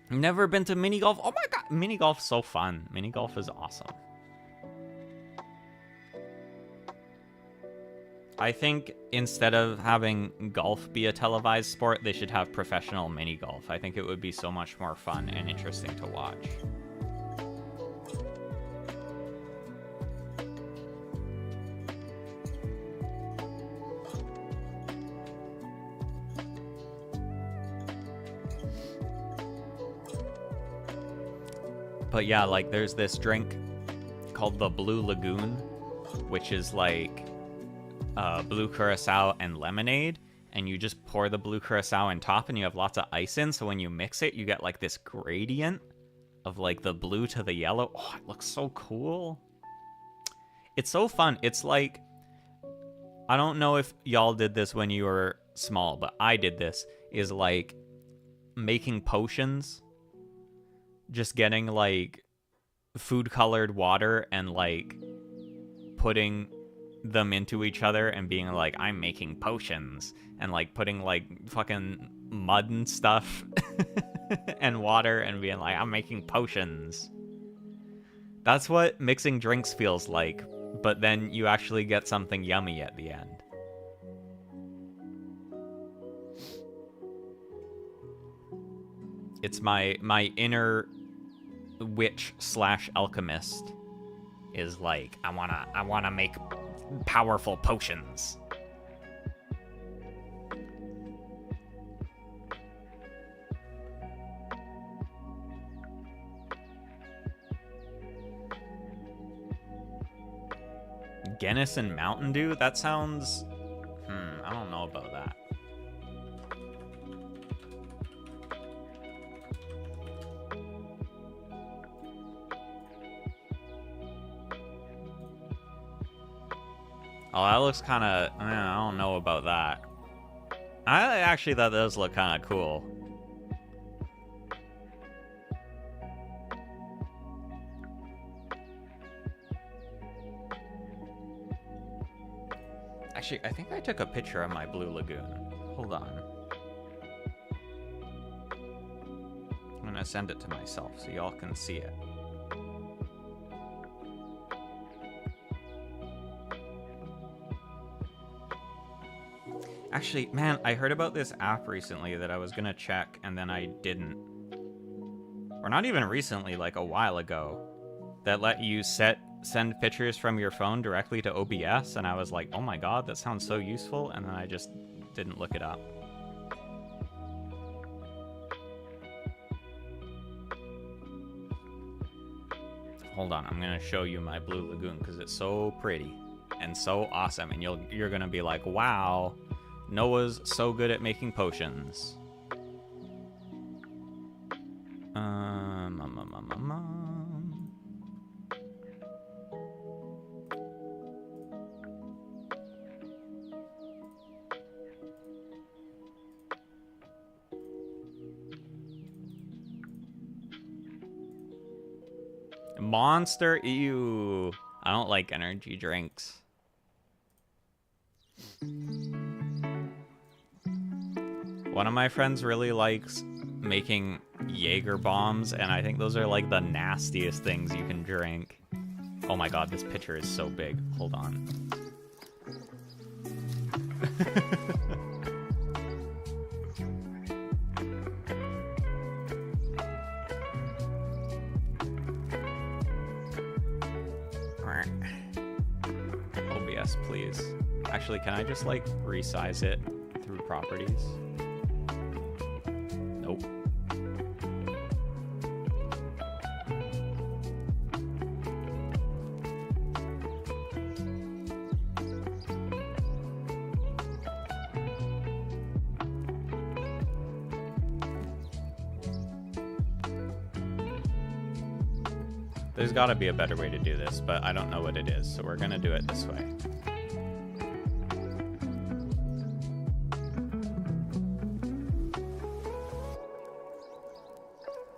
Never been to mini golf. Oh my god, mini golf's so fun. Mini golf is awesome. I think instead of having golf be a televised sport, they should have professional mini golf. I think it would be so much more fun and interesting to watch. But yeah, like there's this drink called the Blue Lagoon, which is like blue curacao and lemonade, and you just pour the blue curacao on top and you have lots of ice in, so when you mix it, you get like this gradient of like the blue to the yellow. Oh, it looks so cool. It's so fun. It's like, I don't know if y'all did this when you were small, but I did this, is like making potions. Just getting like food colored water and like putting them into each other and being like, I'm making potions, and like putting like fucking mud and stuff and water and being like, I'm making potions. That's what mixing drinks feels like, but then you actually get something yummy at the end. It's my inner witch / alchemist is like, I wanna make powerful potions. Guinness and Mountain Dew? That sounds... I don't know about that. Oh, that looks kind of... I don't know about that. Actually, that does look kind of cool. Actually, I think I took a picture of my Blue Lagoon. Hold on. I'm gonna send it to myself so y'all can see it. Actually, man, I heard about this app recently that I was gonna check and then I didn't. Or not even recently, like a while ago, that let you send pictures from your phone directly to OBS, and I was like, oh my god, that sounds so useful, and then I just didn't look it up. Hold on, I'm gonna show you my Blue Lagoon because it's so pretty and so awesome, and you're gonna be like, wow, Noah's so good at making potions. Um, um, um, um, um, um. Monster, ew. I don't like energy drinks. One of my friends really likes making Jaeger bombs, and I think those are like the nastiest things you can drink. Oh my god, this picture is so big. Hold on. OBS, please. Actually, can I just like resize it through properties? Nope. There's got to be a better way to do this, but I don't know what it is, so we're gonna do it this way.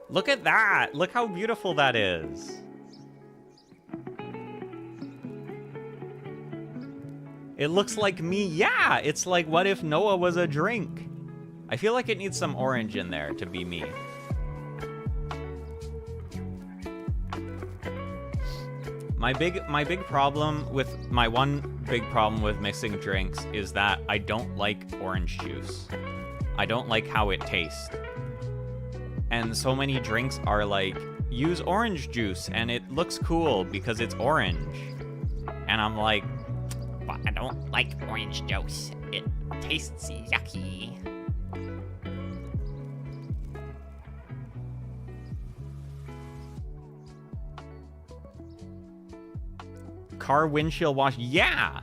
Look at that! Look how beautiful that is! It looks like me. Yeah! It's like, what if No.A was a drink? I feel like it needs some orange in there to be me. My big problem with, my one big problem with mixing drinks is that I don't like orange juice. I don't like how it tastes. And so many drinks are like, use orange juice, and it looks cool because it's orange. And I'm like, but I don't like orange juice. It tastes yucky. Car windshield wash, yeah!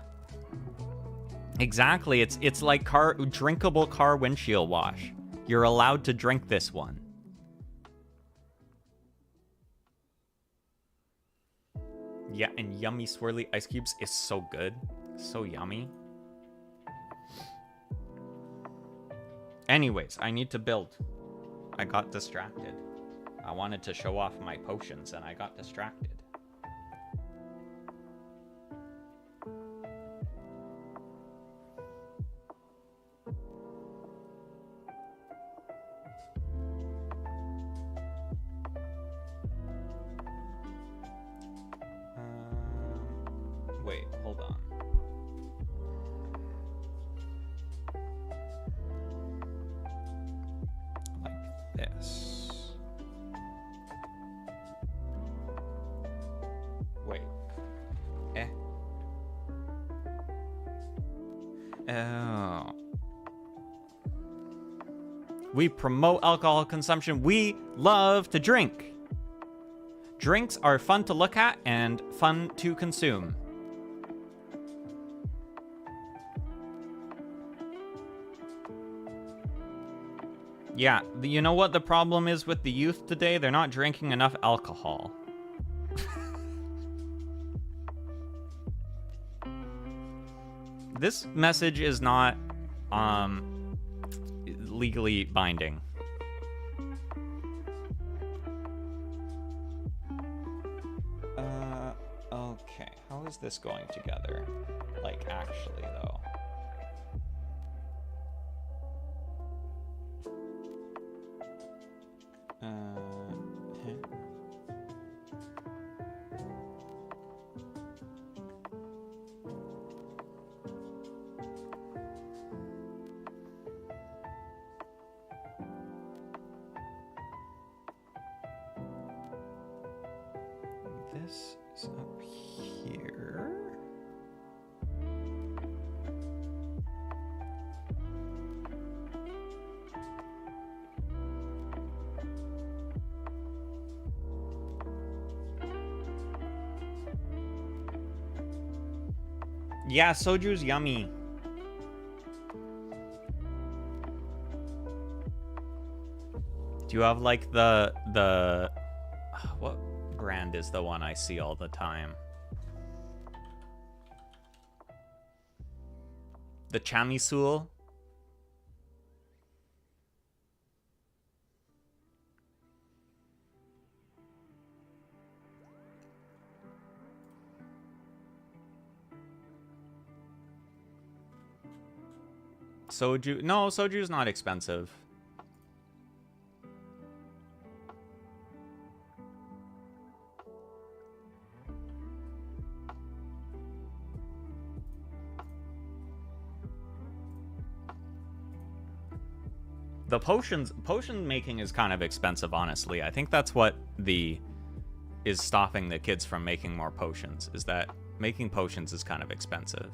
Exactly, it's like drinkable car windshield wash. You're allowed to drink this one. Yeah, and yummy swirly ice cubes is so good. So yummy. Anyways, I need to build. I got distracted. I wanted to show off my potions and I got distracted. Wait, hold on. Like this. Wait. Oh. We promote alcohol consumption. We love to drink. Drinks are fun to look at and fun to consume. Yeah, you know what the problem is with the youth today? They're not drinking enough alcohol. This message is not legally binding. Okay, how is this going together? Like, actually, though. This is up here. Yeah, soju's yummy. Do you have like the what brand is the one I see all the time? The Chamisul? Soju? No, soju's not expensive. The potion making is kind of expensive, honestly. I think that's what is stopping the kids from making more potions, is that making potions is kind of expensive.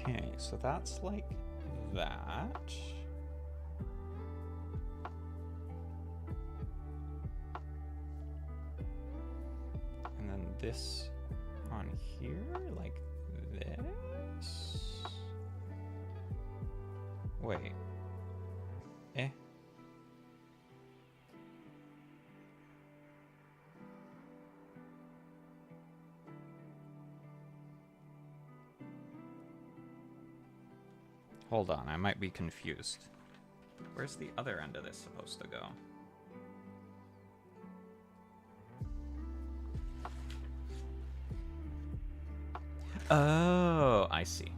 Okay, so that's like that. And then this on here, like this. Wait. Eh. Hold on, I might be confused. Where's the other end of this supposed to go? Oh, I see.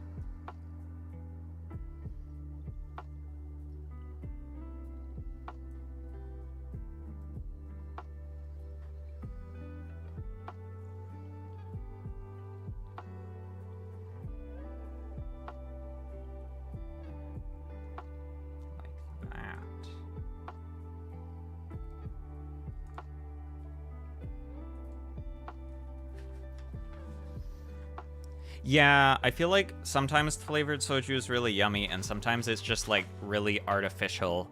Yeah, I feel like sometimes flavored soju is really yummy, and sometimes it's just like really artificial,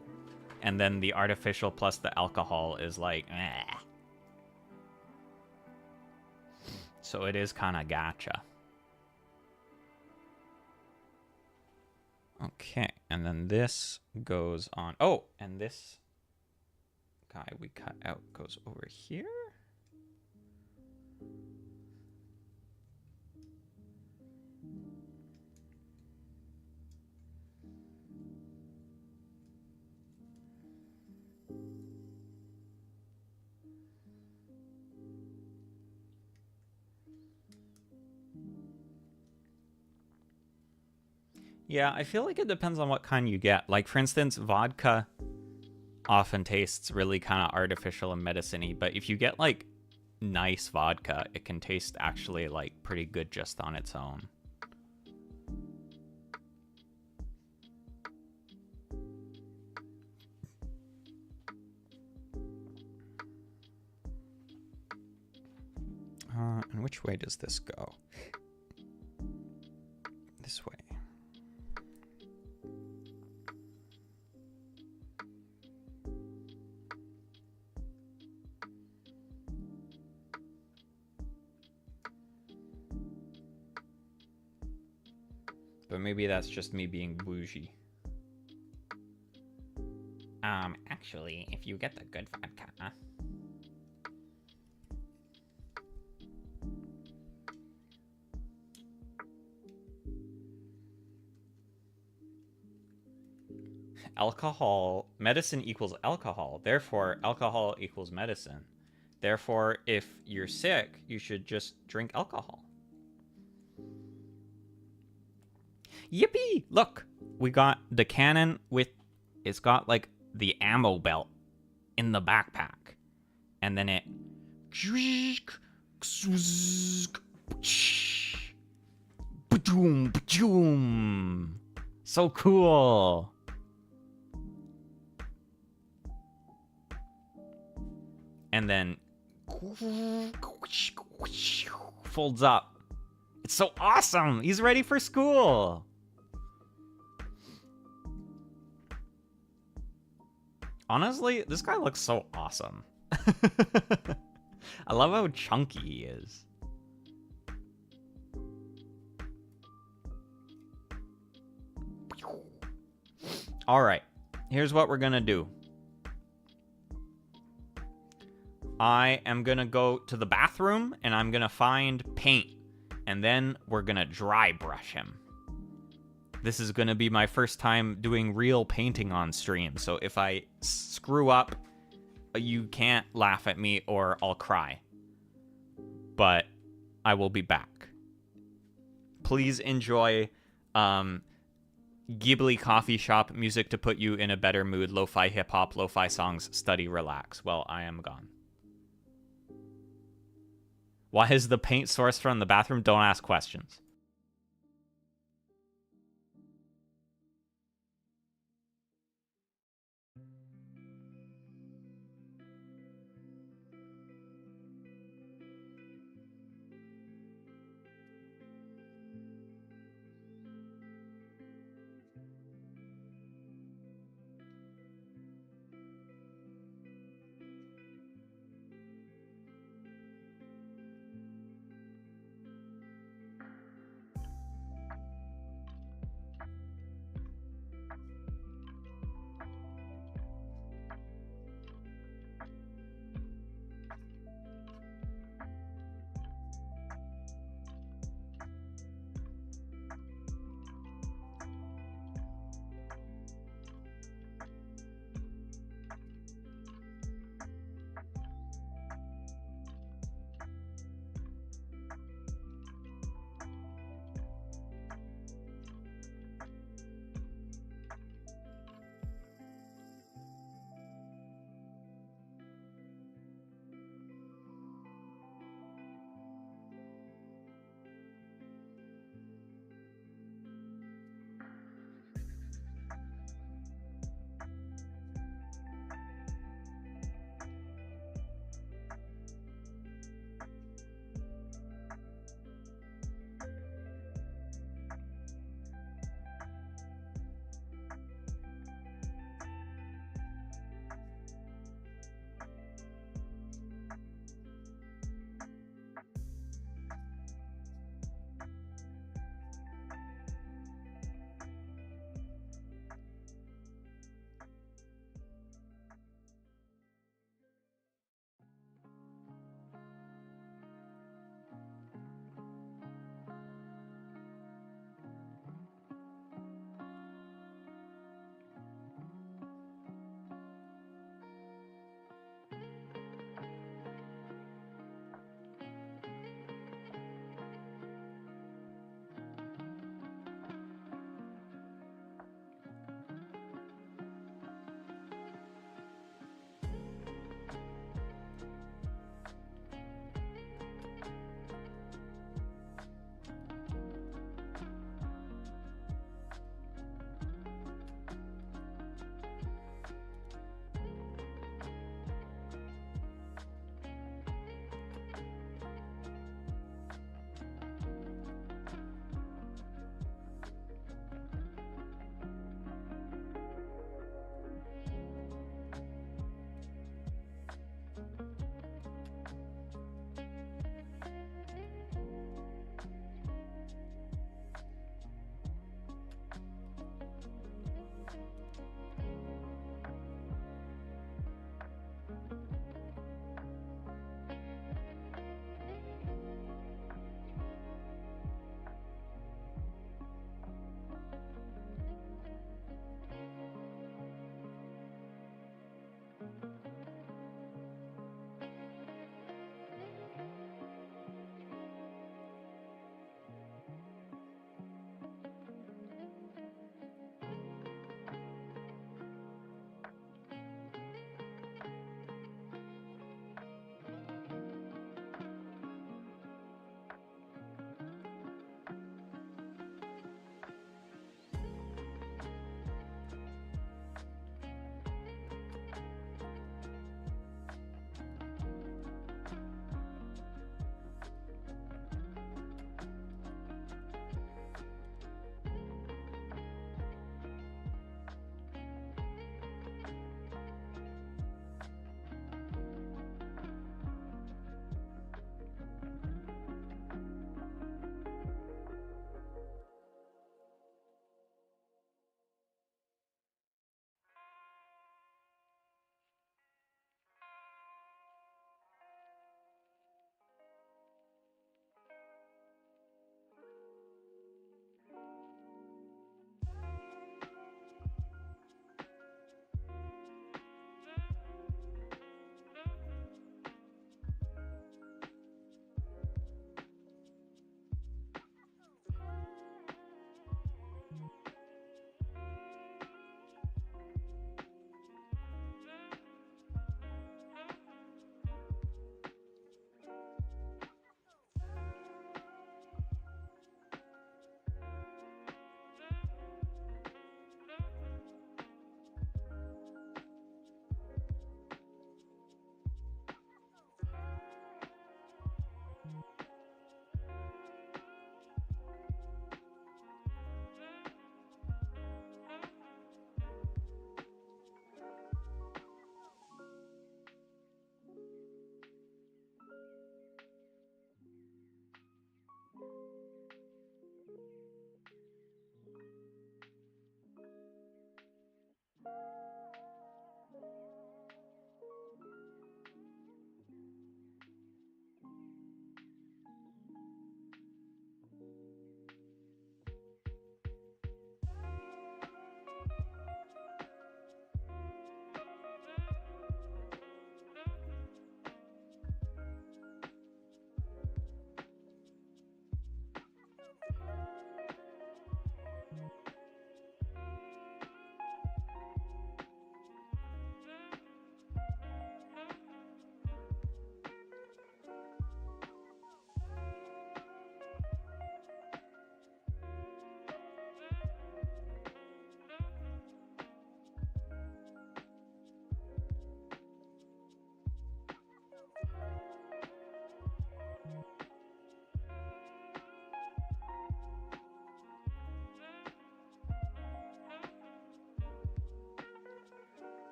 and then the artificial plus the alcohol is like, eh. So it is kind of gotcha. Okay, and then this goes on. Oh, and this guy we cut out goes over here. Yeah, I feel like it depends on what kind you get. Like, for instance, vodka often tastes really kind of artificial and medicine-y, but if you get, like, nice vodka, it can taste actually, like, pretty good just on its own. And which way does this go? This way. But maybe that's just me being bougie. Actually, if you get the good vodka... Alcohol, medicine equals alcohol. Therefore, alcohol equals medicine. Therefore, if you're sick, you should just drink alcohol. Yippee! Look, we got the cannon with, it's got like the ammo belt in the backpack. And then it... So cool! And then folds up. It's so awesome. He's ready for school. Honestly, this guy looks so awesome. I love how chunky he is. All right, here's what we're gonna do. I am gonna go to the bathroom and I'm gonna find paint, and then we're gonna dry brush him. This is gonna be my first time doing real painting on stream, so if I screw up, you can't laugh at me or I'll cry. But I will be back. Please enjoy Ghibli coffee shop music to put you in a better mood. Lo-fi hip-hop, lo-fi songs, study, relax. Well, I am gone. Why is the paint sourced from the bathroom? Don't ask questions.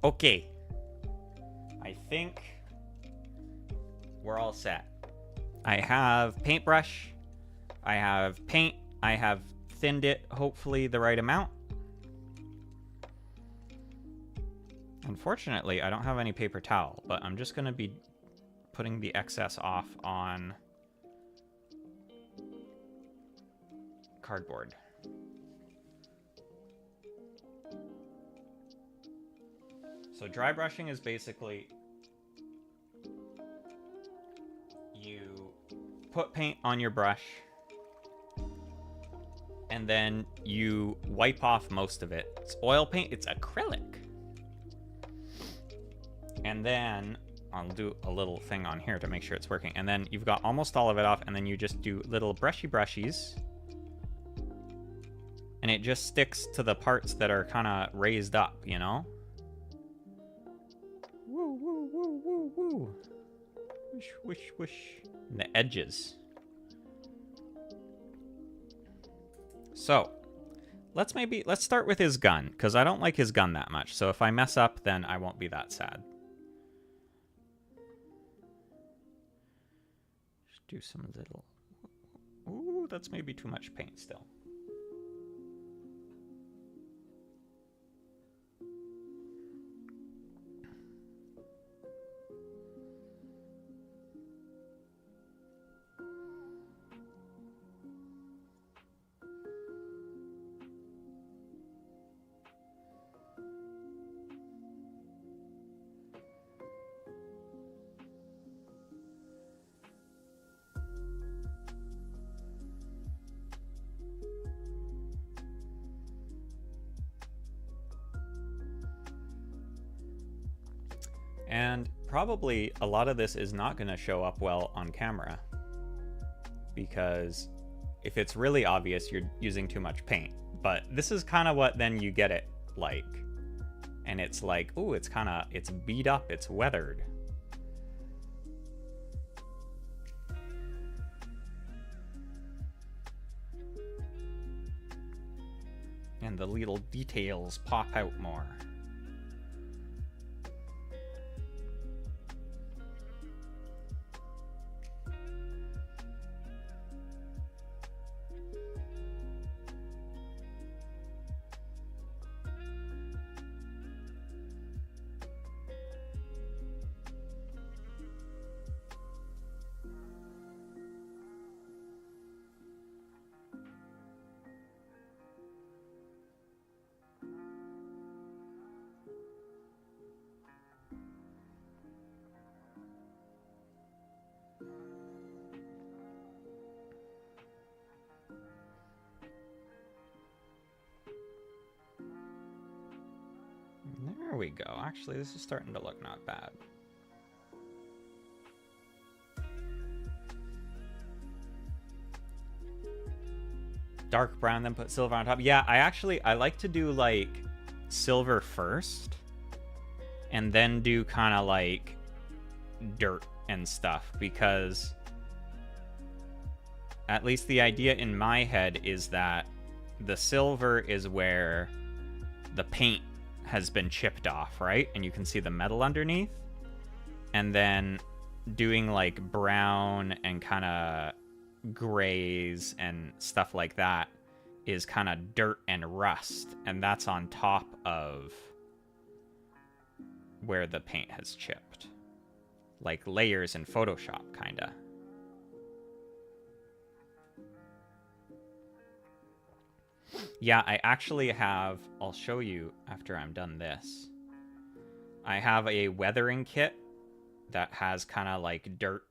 Okay. I think we're all set. I have paintbrush. I have paint. I have thinned it, hopefully the right amount. Unfortunately, I don't have any paper towel, but I'm just going to be putting the excess off on cardboard. So dry brushing is basically you put paint on your brush and then you wipe off most of it. It's oil paint, it's acrylic. And then I'll do a little thing on here to make sure it's working. And then you've got almost all of it off, and then you just do little brushies. And it just sticks to the parts that are kind of raised up, you know? Woo, woo, woo, woo, woo. Wish, wish, wish. And the edges. So, let's start with his gun, because I don't like his gun that much. So if I mess up, then I won't be that sad. Just do some little... Ooh, that's maybe too much paint still. And probably a lot of this is not going to show up well on camera, because if it's really obvious, you're using too much paint. But this is kind of what then you get it like. And it's like, ooh, it's beat up, it's weathered. And the little details pop out more. There we go. Actually, this is starting to look not bad. Dark brown, then put silver on top. Yeah, I like to do like silver first and then do kind of like dirt and stuff, because at least the idea in my head is that the silver is where the paint has been chipped off, right? And you can see the metal underneath. And then doing like brown and kind of grays and stuff like that is kind of dirt and rust. And that's on top of where the paint has chipped. Like layers in Photoshop, kind of. Yeah, I actually have, I'll show you after I'm done this. I have a weathering kit that has kind of like dirt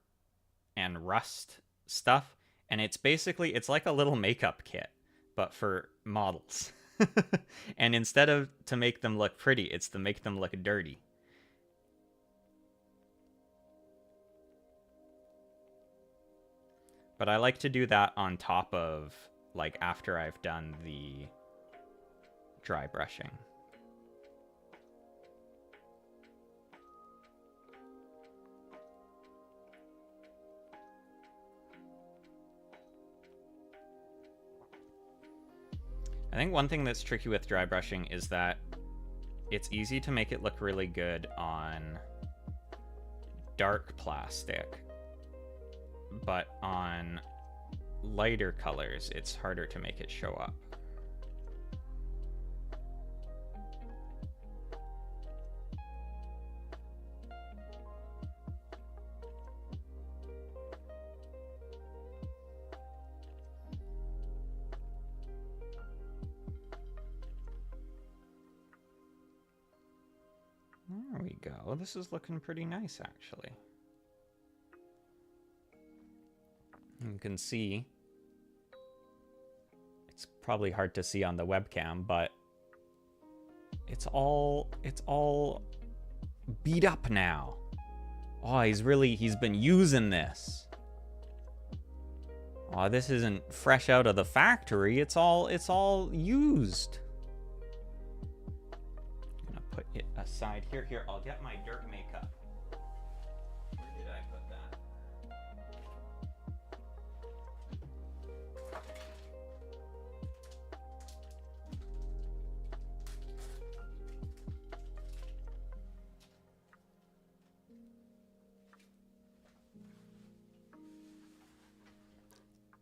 and rust stuff. And it's basically, it's like a little makeup kit, but for models. And instead of to make them look pretty, it's to make them look dirty. But I like to do that on top of, like, after I've done the dry brushing. I think one thing that's tricky with dry brushing is that it's easy to make it look really good on dark plastic, but on lighter colors, it's harder to make it show up. There we go. This is looking pretty nice, actually. You can see, it's probably hard to see on the webcam, but it's all beat up now. Oh, he's been using this. Oh, this isn't fresh out of the factory. It's all used. I'm gonna put it aside here. Here, I'll get my dirt makeup. Where did I put that?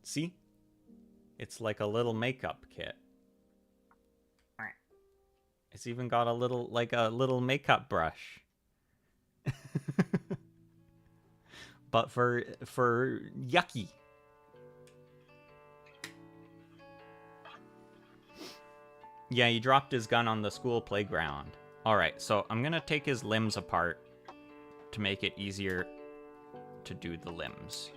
See? It's like a little makeup kit. It's even got a little makeup brush. But for yucky. Yeah, he dropped his gun on the school playground. Alright, so I'm gonna take his limbs apart to make it easier to do the limbs.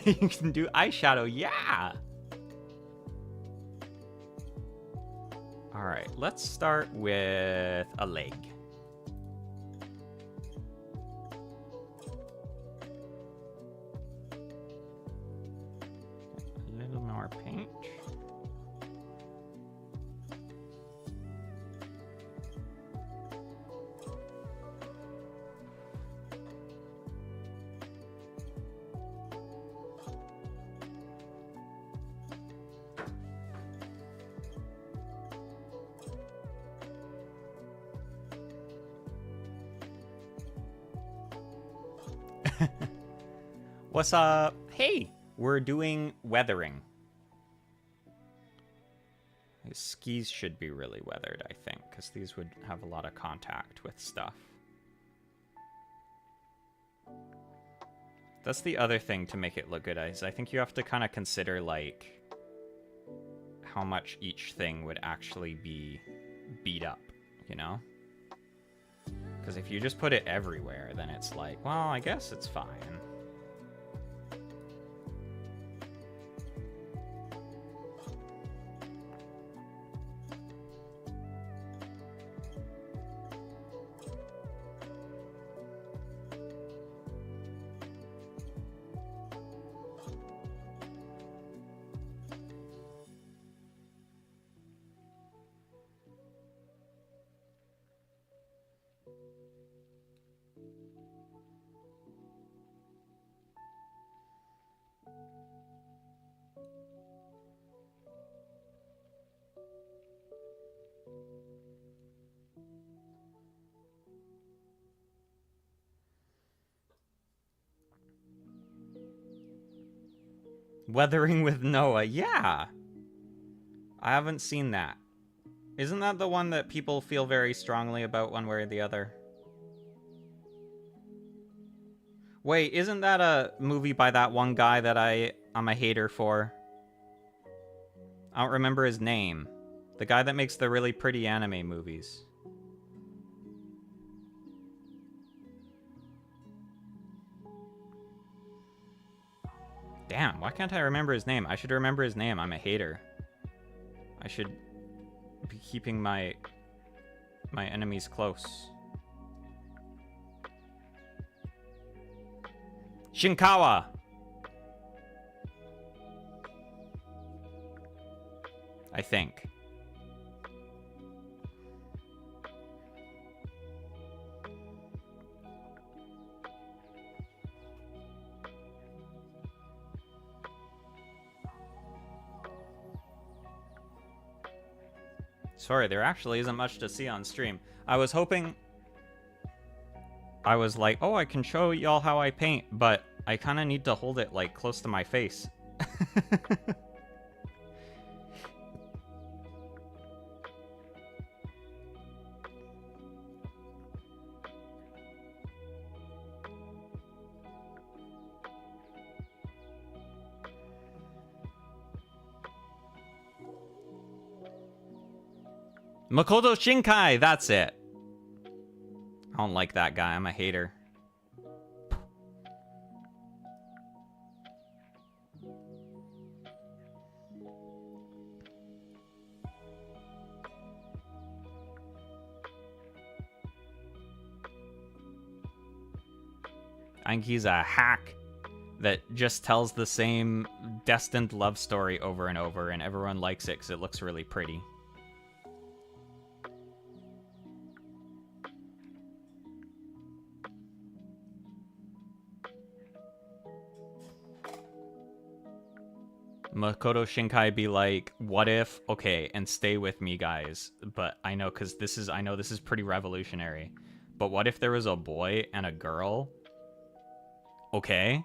You can do eyeshadow, yeah! Alright, let's start with a leg. A little more paint. What's up? Hey, we're doing weathering. His skis should be really weathered, I think, because these would have a lot of contact with stuff. That's the other thing to make it look good, is I think you have to kind of consider, like, how much each thing would actually be beat up, you know? Because if you just put it everywhere, then it's like, well, I guess it's fine. Weathering with No.A, yeah! I haven't seen that. Isn't that the one that people feel very strongly about one way or the other? Wait, isn't that a movie by that one guy that I'm a hater for? I don't remember his name. The guy that makes the really pretty anime movies. Damn, why can't I remember his name? I should remember his name. I'm a hater. I should be keeping my enemies close. Shinkawa! I think. Sorry, there actually isn't much to see on stream. I was hoping... I was like, oh, I can show y'all how I paint, but I kind of need to hold it, like, close to my face. Makoto Shinkai, that's it. I don't like that guy. I'm a hater. I think he's a hack that just tells the same destined love story over and over, and everyone likes it because it looks really pretty. Makoto Shinkai be like, what if, okay, and stay with me, guys, but I know, because I know this is pretty revolutionary, but what if there was a boy and a girl? Okay.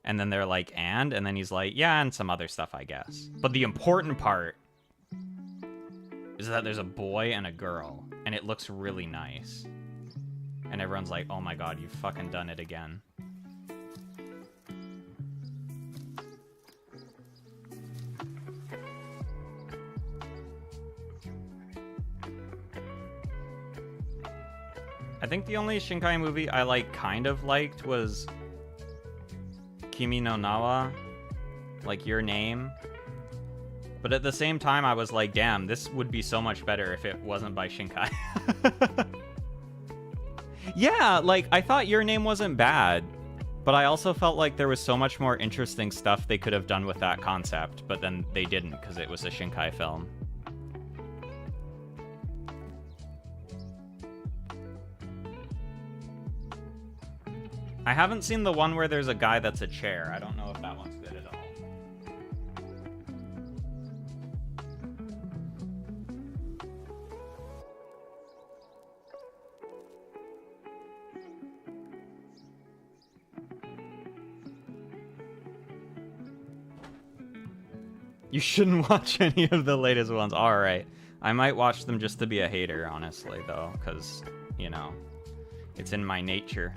And then they're like, and then he's like, yeah, and some other stuff, I guess. But the important part is that there's a boy and a girl, and it looks really nice. And everyone's like, oh my god, you've fucking done it again. I think the only Shinkai movie I, like, kind of liked was Kimi no Na wa, like, Your Name. But at the same time, I was like, damn, this would be so much better if it wasn't by Shinkai. Yeah, like, I thought Your Name wasn't bad, but I also felt like there was so much more interesting stuff they could have done with that concept, but then they didn't because it was a Shinkai film. I haven't seen the one where there's a guy that's a chair. I don't know if that one's good at all. You shouldn't watch any of the latest ones. Alright. I might watch them just to be a hater, honestly, though, because, you know, it's in my nature.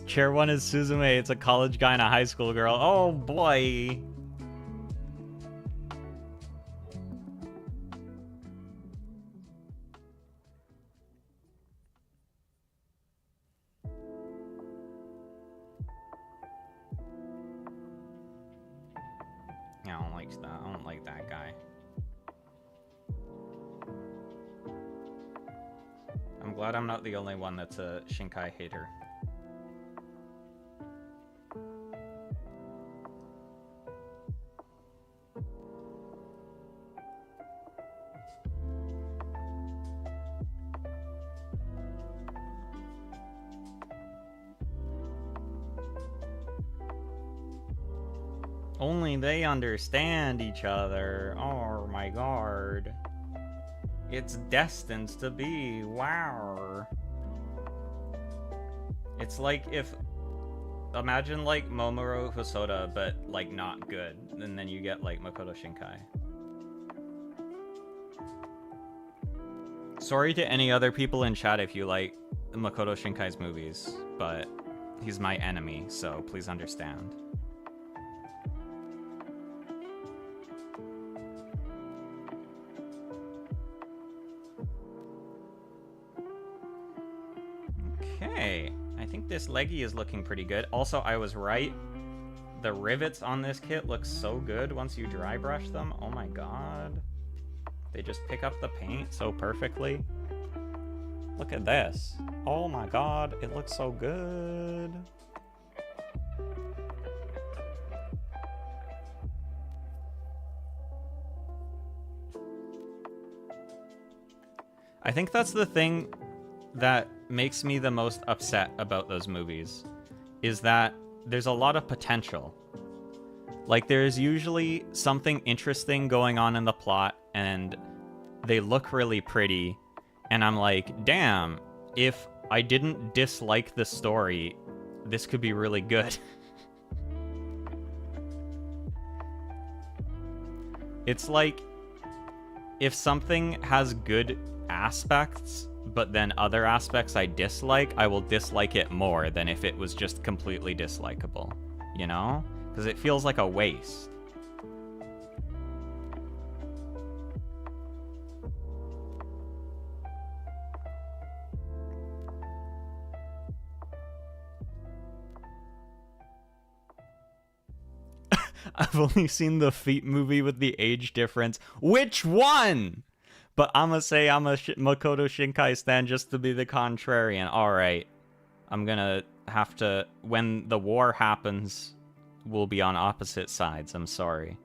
Chair one is Suzume. It's a college guy and a high school girl. Oh boy. Yeah, I don't like that. I don't like that guy. I'm glad I'm not the only one that's a Shinkai hater. Only they understand each other. Oh my god. It's destined to be. Wow. It's like if... Imagine like Momoro Hosoda, but like not good. And then you get like Makoto Shinkai. Sorry to any other people in chat if you like Makoto Shinkai's movies, but he's my enemy, so please understand. Okay, I think this leggy is looking pretty good. Also, I was right. The rivets on this kit look so good once you dry brush them. Oh my god. They just pick up the paint so perfectly. Look at this. Oh my god, it looks so good. I think that's the thing that makes me the most upset about those movies, is that there's a lot of potential. Like, there's usually something interesting going on in the plot, and they look really pretty, and I'm like, damn, if I didn't dislike the story, this could be really good. It's like, if something has good aspects, but then other aspects I dislike, I will dislike it more than if it was just completely dislikable, you know? Because it feels like a waste. I've only seen the Feet movie with the age difference. Which one? But I'ma say I'm a Makoto Shinkai stan just to be the contrarian. Alright. I'm gonna have to... When the war happens, we'll be on opposite sides. I'm sorry.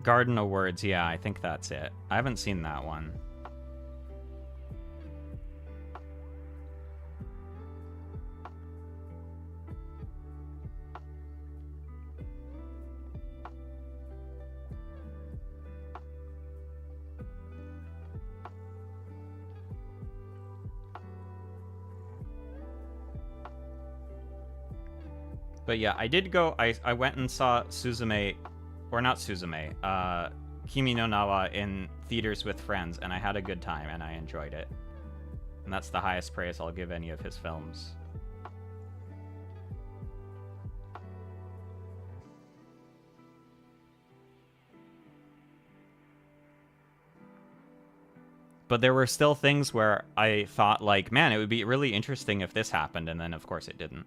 Garden of Words, yeah, I think that's it. I haven't seen that one. But yeah, I did go, I went and saw Suzume, or not Suzume, Kimi no Na wa in theaters with friends, and I had a good time, and I enjoyed it. And that's the highest praise I'll give any of his films. But there were still things where I thought, like, man, it would be really interesting if this happened, and then of course it didn't.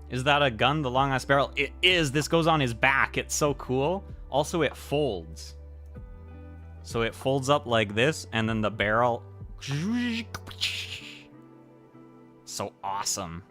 Is that a gun, the long-ass barrel? It is! This goes on his back. It's so cool. Also, it folds. So it folds up like this, and then the barrel... So awesome.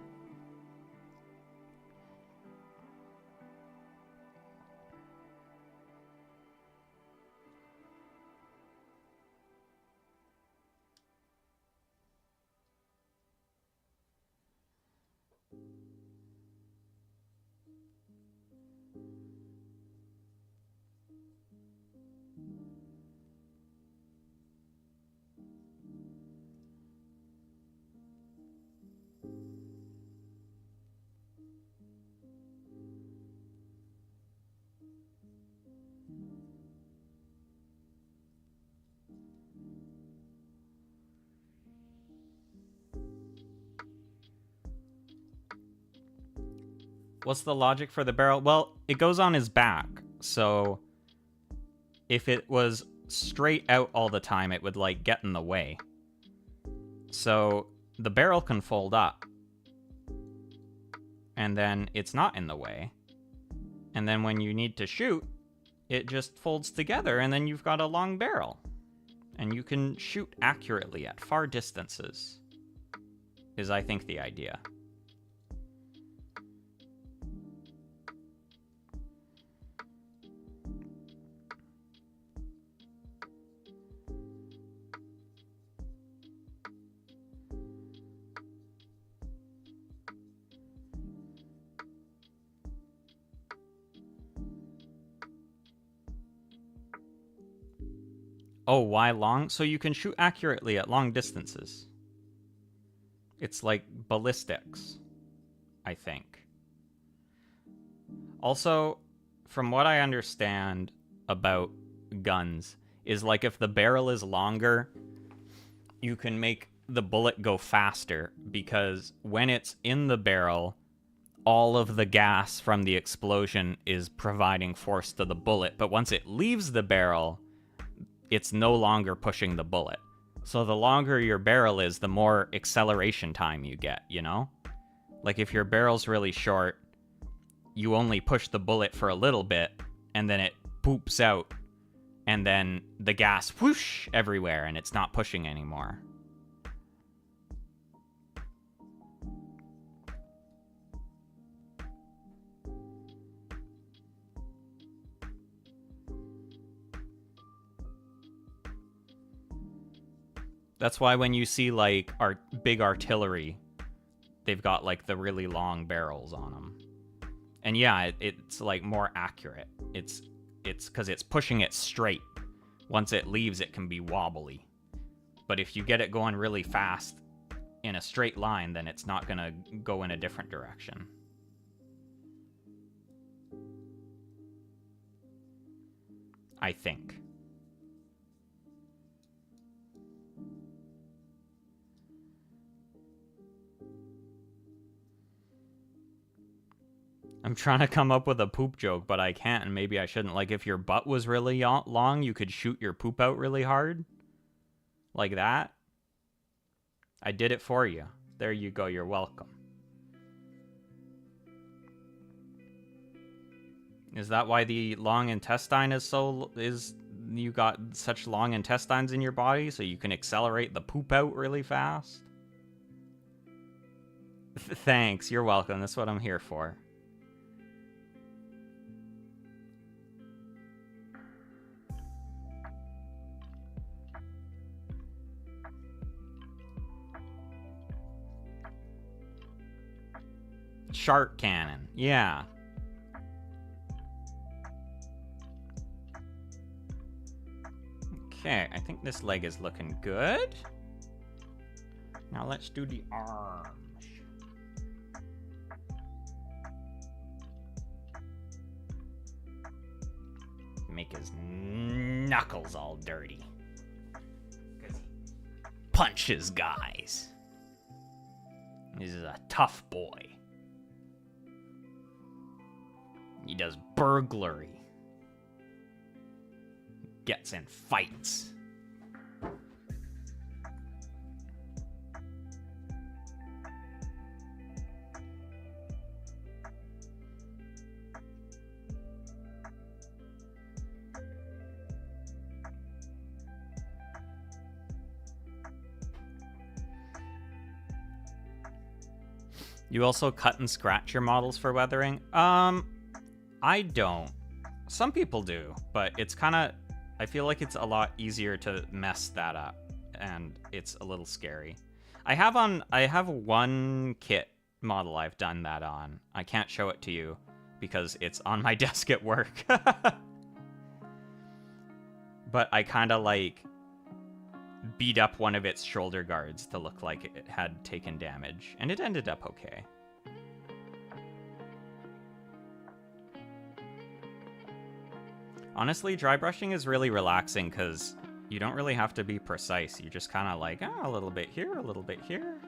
What's the logic for the barrel? Well, it goes on his back, so if it was straight out all the time, it would, like, get in the way. So the barrel can fold up, and then it's not in the way. And then when you need to shoot, it just folds together, and then you've got a long barrel. And you can shoot accurately at far distances, is, I think, the idea. Oh, why long? So you can shoot accurately at long distances. It's like ballistics, I think. Also, from what I understand about guns, is like if the barrel is longer, you can make the bullet go faster because when it's in the barrel, all of the gas from the explosion is providing force to the bullet. But once it leaves the barrel, it's no longer pushing the bullet. So the longer your barrel is, the more acceleration time you get, you know? Like if your barrel's really short, you only push the bullet for a little bit, and then it poops out, and then the gas whoosh everywhere, and it's not pushing anymore. That's why when you see like big artillery, they've got like the really long barrels on them. And yeah, it's like more accurate. It's because it's pushing it straight. Once it leaves, it can be wobbly. But if you get it going really fast in a straight line, then it's not gonna go in a different direction. I think. I'm trying to come up with a poop joke, but I can't, and maybe I shouldn't. Like, if your butt was really long, you could shoot your poop out really hard. Like that. I did it for you. There you go, you're welcome. Is that why the long intestine is you got such long intestines in your body, so you can accelerate the poop out really fast? Thanks, you're welcome. That's what I'm here for. Shark cannon, yeah. Okay, I think this leg is looking good. Now let's do the arms. Make his knuckles all dirty. Because he punches guys. He's a tough boy. He does burglary. Gets in fights. You also cut and scratch your models for weathering? I don't. Some people do, but it's kind of... I feel like it's a lot easier to mess that up, and it's a little scary. I have one kit model I've done that on. I can't show it to you because it's on my desk at work. But I kind of like beat up one of its shoulder guards to look like it had taken damage, and it ended up okay. Honestly, dry brushing is really relaxing because you don't really have to be precise. You just kind of like, a little bit here, a little bit here.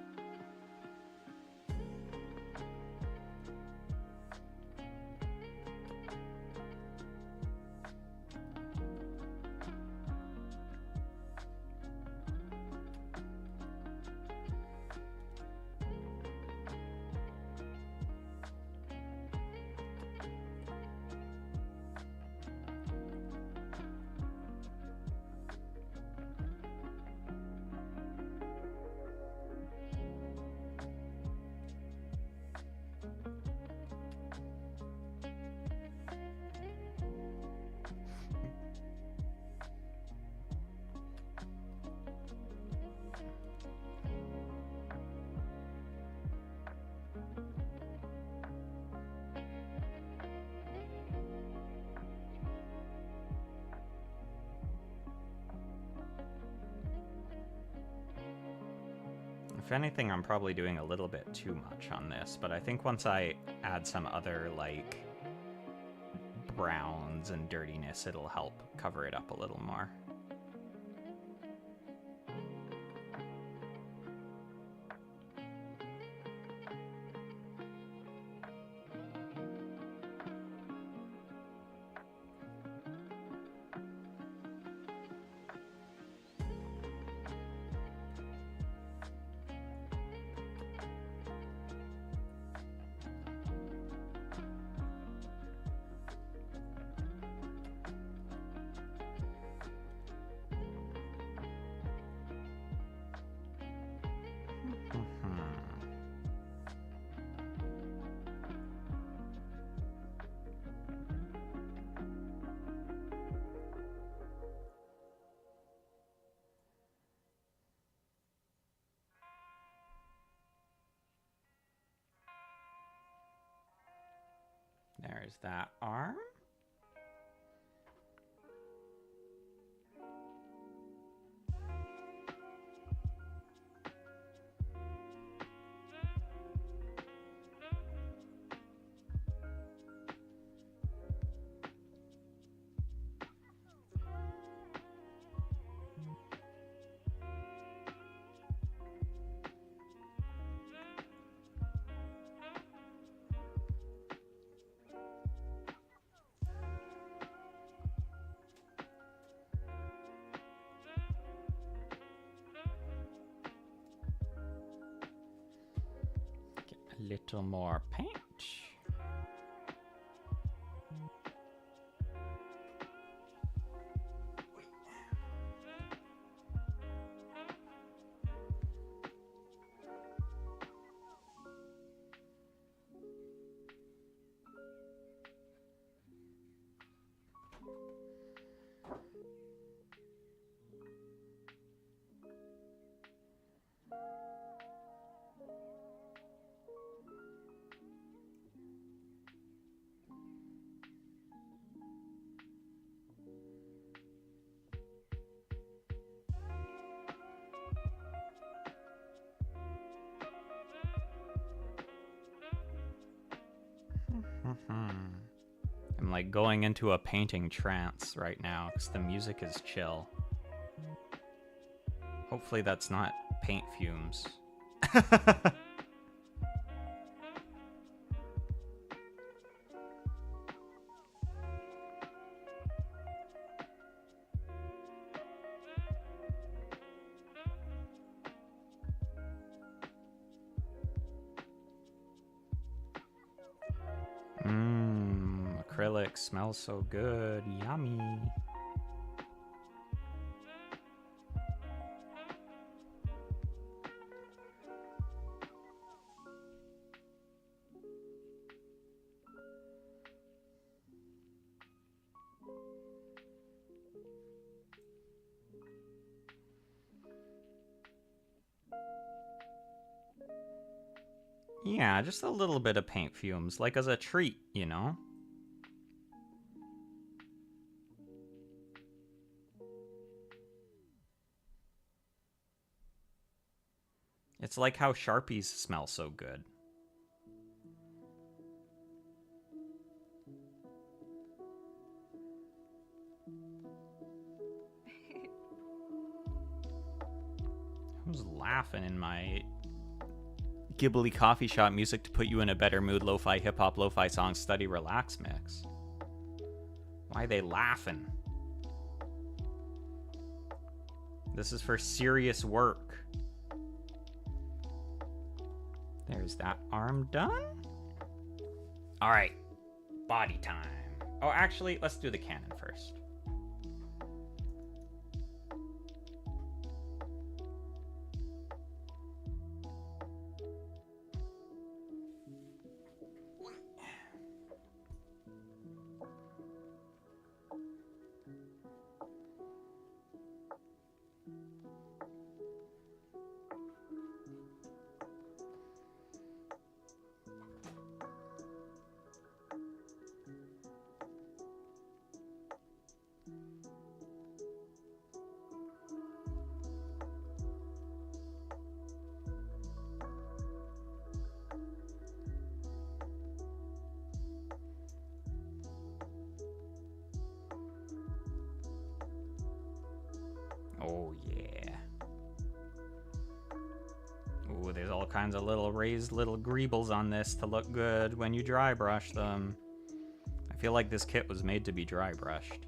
If anything, I'm probably doing a little bit too much on this, but I think once I add some other, like, browns and dirtiness, it'll help cover it up a little more. There's that arm. A little more paint. I'm like going into a painting trance right now because the music is chill. Hopefully that's not paint fumes. Acrylic smells so good. Yummy. Yeah, just a little bit of paint fumes, like as a treat, you know? It's like how Sharpies smell so good. Who's laughing in my Ghibli coffee shop music to put you in a better mood? Lo-fi, hip-hop, lo-fi songs, study, relax mix. Why are they laughing? This is for serious work. There's that arm done. All right, body time. Oh, actually, let's do the cannon first. Oh, yeah. Ooh, there's all kinds of little raised little greebles on this to look good when you dry brush them. I feel like this kit was made to be dry brushed.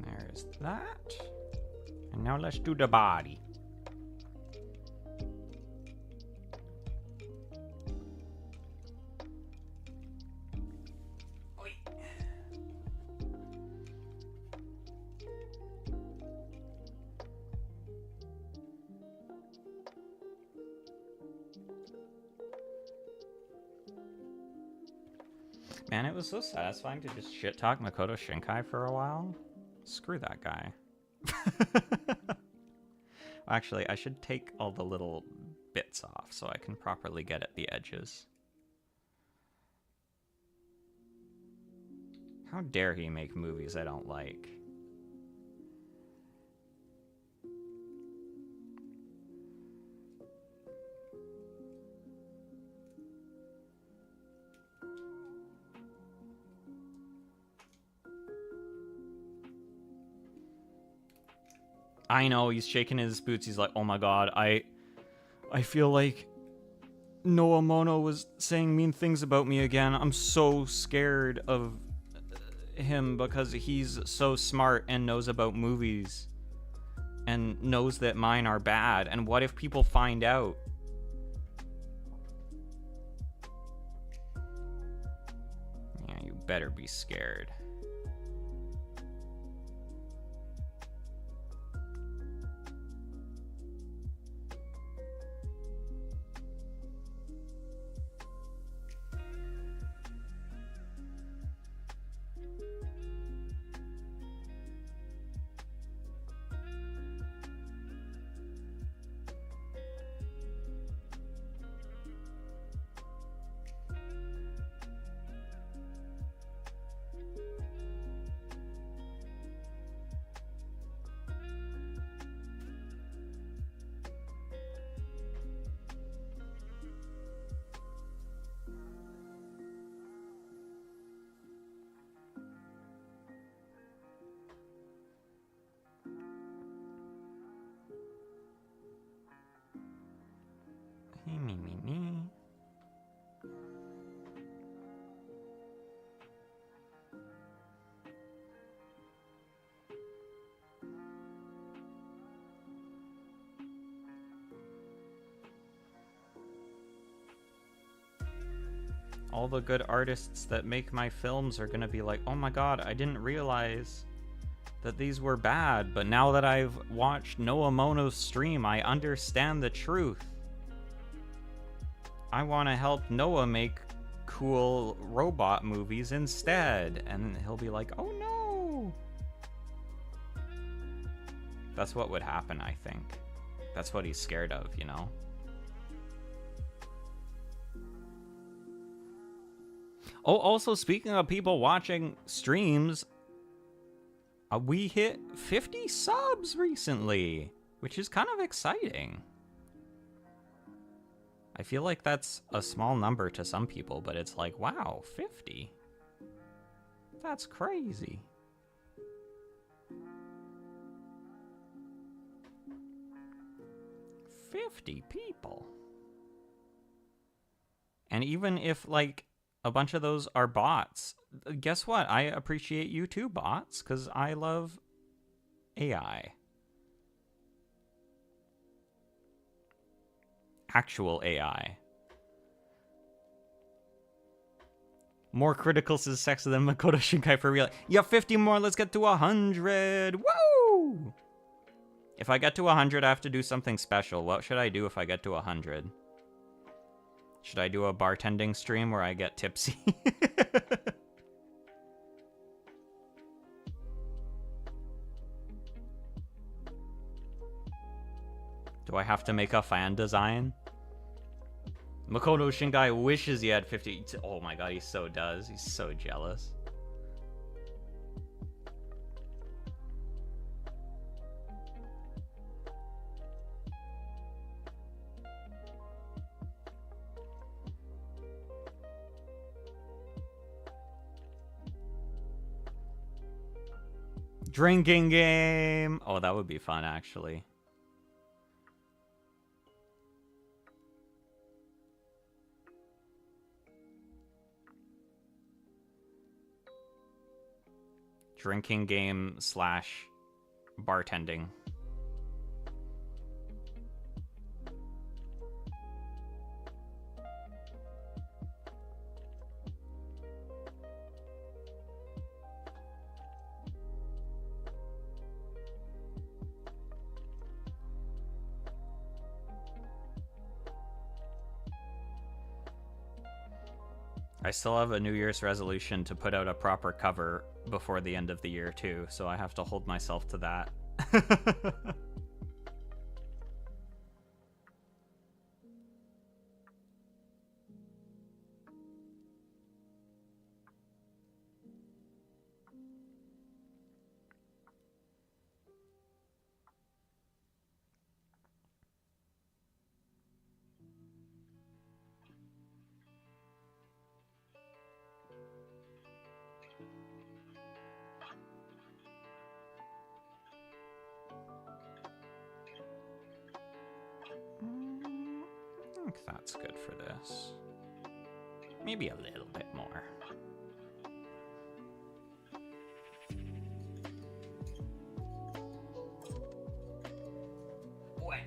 There's that. And now let's do the body. Man, it was so satisfying to just shit talk Makoto Shinkai for a while. Screw that guy. Actually, I should take all the little bits off so I can properly get at the edges. How dare he make movies I don't like? I know, he's shaking his boots. He's like, oh my god, I feel like No.A Mono was saying mean things about me again. I'm so scared of him because he's so smart and knows about movies and knows that mine are bad. And what if people find out? Yeah, you better be scared. Me. All the good artists that make my films are gonna be like, oh my god, I didn't realize that these were bad, but now that I've watched No.A Mono's stream, I understand the truth. I want to help No.A make cool robot movies instead. And he'll be like, oh no. That's what would happen, I think. That's what he's scared of, you know? Oh, also speaking of people watching streams, we hit 50 subs recently, which is kind of exciting. I feel like that's a small number to some people, but it's like, wow, 50? That's crazy. $50 people. And even if, like, a bunch of those are bots, guess what? I appreciate you too, bots, because I love AI. Actual AI. More criticals is sexy than Makoto Shinkai for real. Yeah, 50 more, let's get to 100. Woo! If I get to 100, I have to do something special. What should I do if I get to 100? Should I do a bartending stream where I get tipsy? Do I have to make a fan design? Makoto Shinkai wishes he had 50. Oh my god, he so does. He's so jealous. Drinking game. Oh, that would be fun, actually. Drinking game slash bartending. I still have a New Year's resolution to put out a proper cover before the end of the year, too, so I have to hold myself to that. I think that's good for this. Maybe a little bit more. Wait.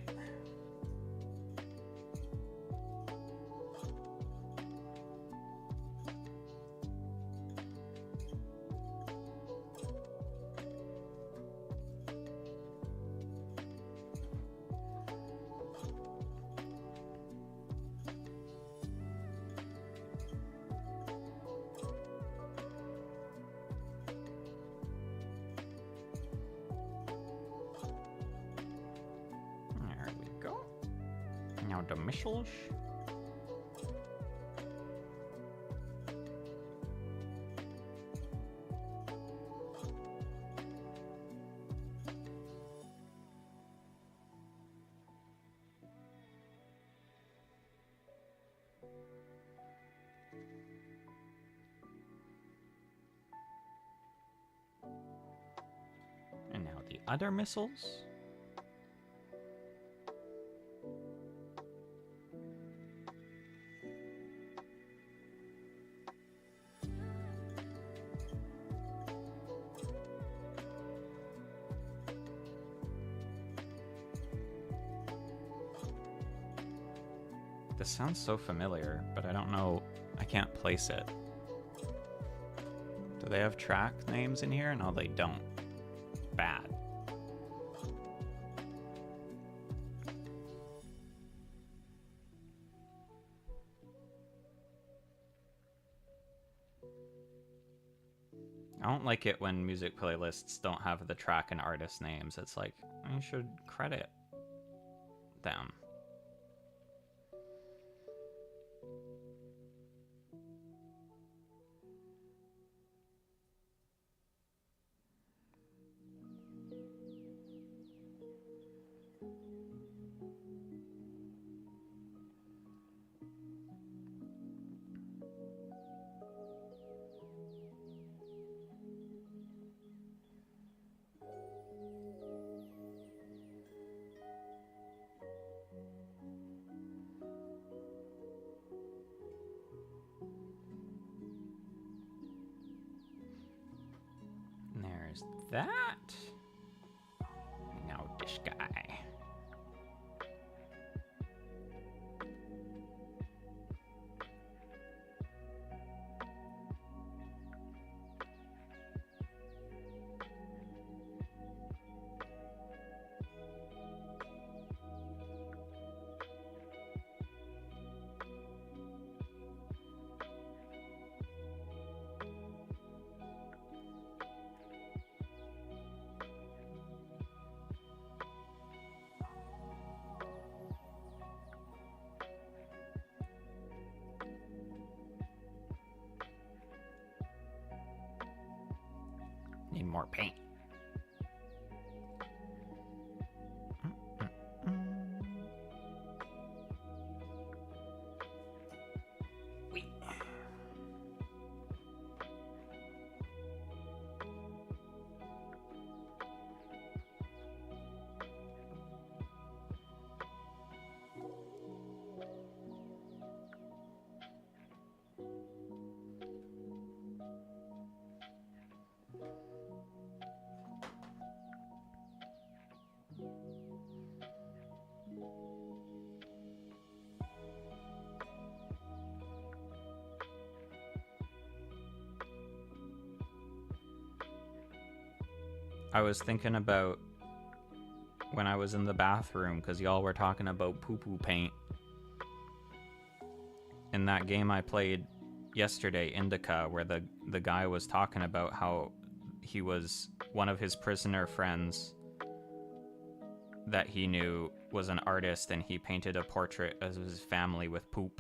The missiles. And now the other missiles. This sounds so familiar, but I don't know. I can't place it. Do they have track names in here? No, they don't. Bad. I don't like it when music playlists don't have the track and artist names. It's like, you should credit them. There's that. Now this guy. Need more paint. Wait. I was thinking about when I was in the bathroom, because y'all were talking about poo-poo paint. In that game I played yesterday, Indica, where the guy was talking about how he was one of his prisoner friends that he knew was an artist, and he painted a portrait of his family with poop.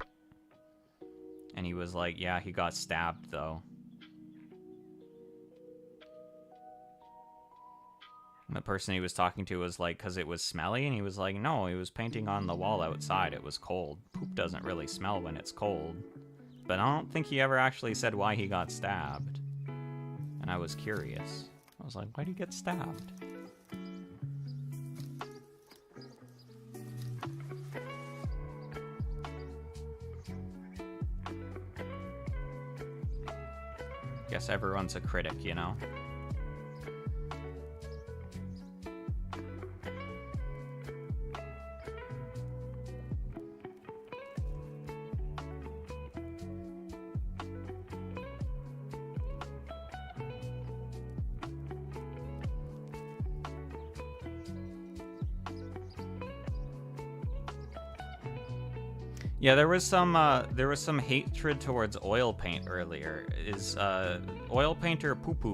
And he was like, yeah, he got stabbed though. And the person he was talking to was like, because it was smelly, and he was like, no, he was painting on the wall outside, it was cold. Poop doesn't really smell when it's cold. But I don't think he ever actually said why he got stabbed. And I was curious. I was like, why do you get stabbed? Guess everyone's a critic, you know? Yeah, there was some hatred towards oil paint earlier. Is oil paint or poo-poo?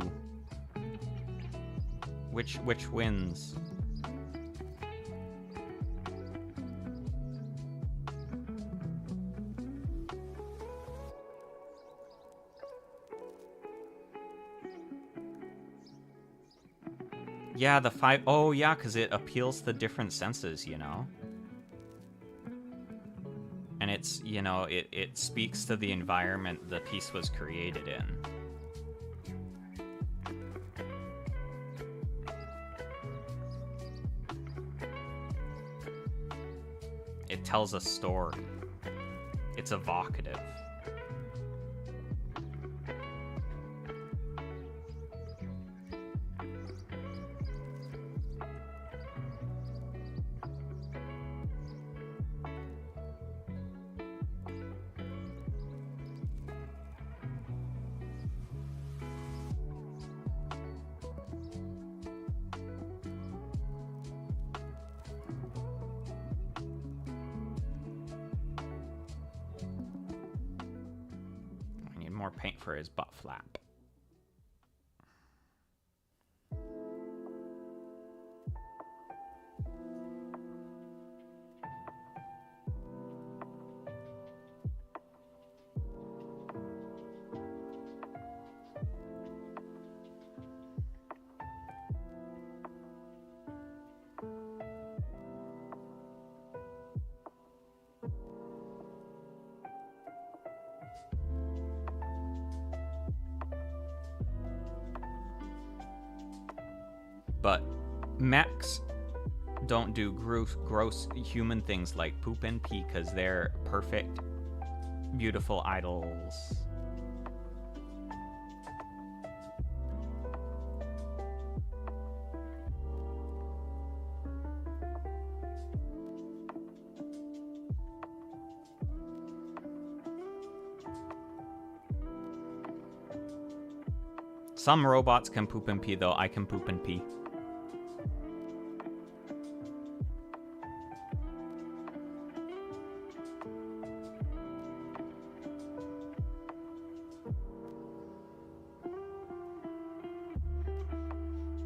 Which wins? Yeah, the five. Oh yeah, because it appeals to different senses, you know. And it's, you know, it speaks to the environment the piece was created in. It tells a story. It's evocative. More paint for his butt flap. But mechs don't do gross human things like poop and pee because they're perfect, beautiful idols. Some robots can poop and pee, though. I can poop and pee.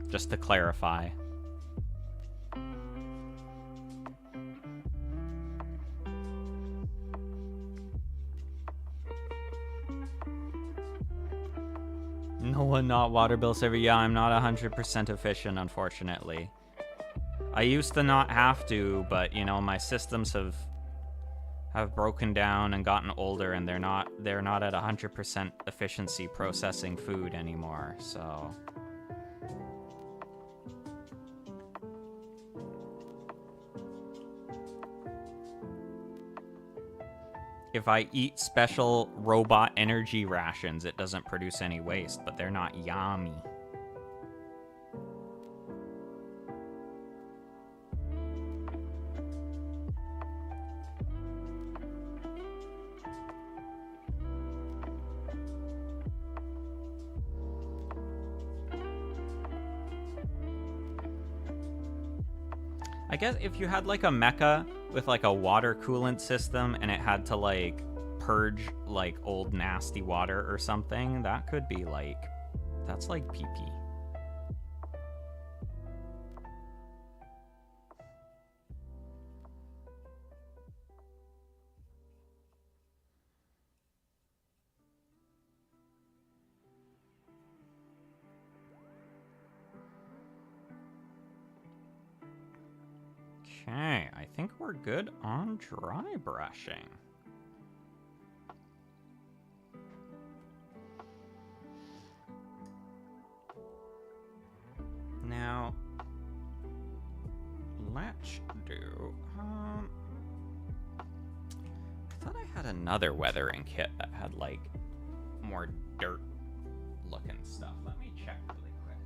Just to clarify. No, not water bill saver. Yeah, I'm not 100% efficient, unfortunately. I used to not have to, but you know, my systems have broken down and gotten older, and they're not at 100% efficiency processing food anymore. So if I eat special robot energy rations, it doesn't produce any waste, but they're not yummy. I guess if you had like a mecha with like a water coolant system and it had to like purge like old nasty water or something, that could be like, that's like pee pee. Okay, I think we're good on dry brushing. Now, let's do, I thought I had another weathering kit that had like more dirt looking stuff. Let me check really quick.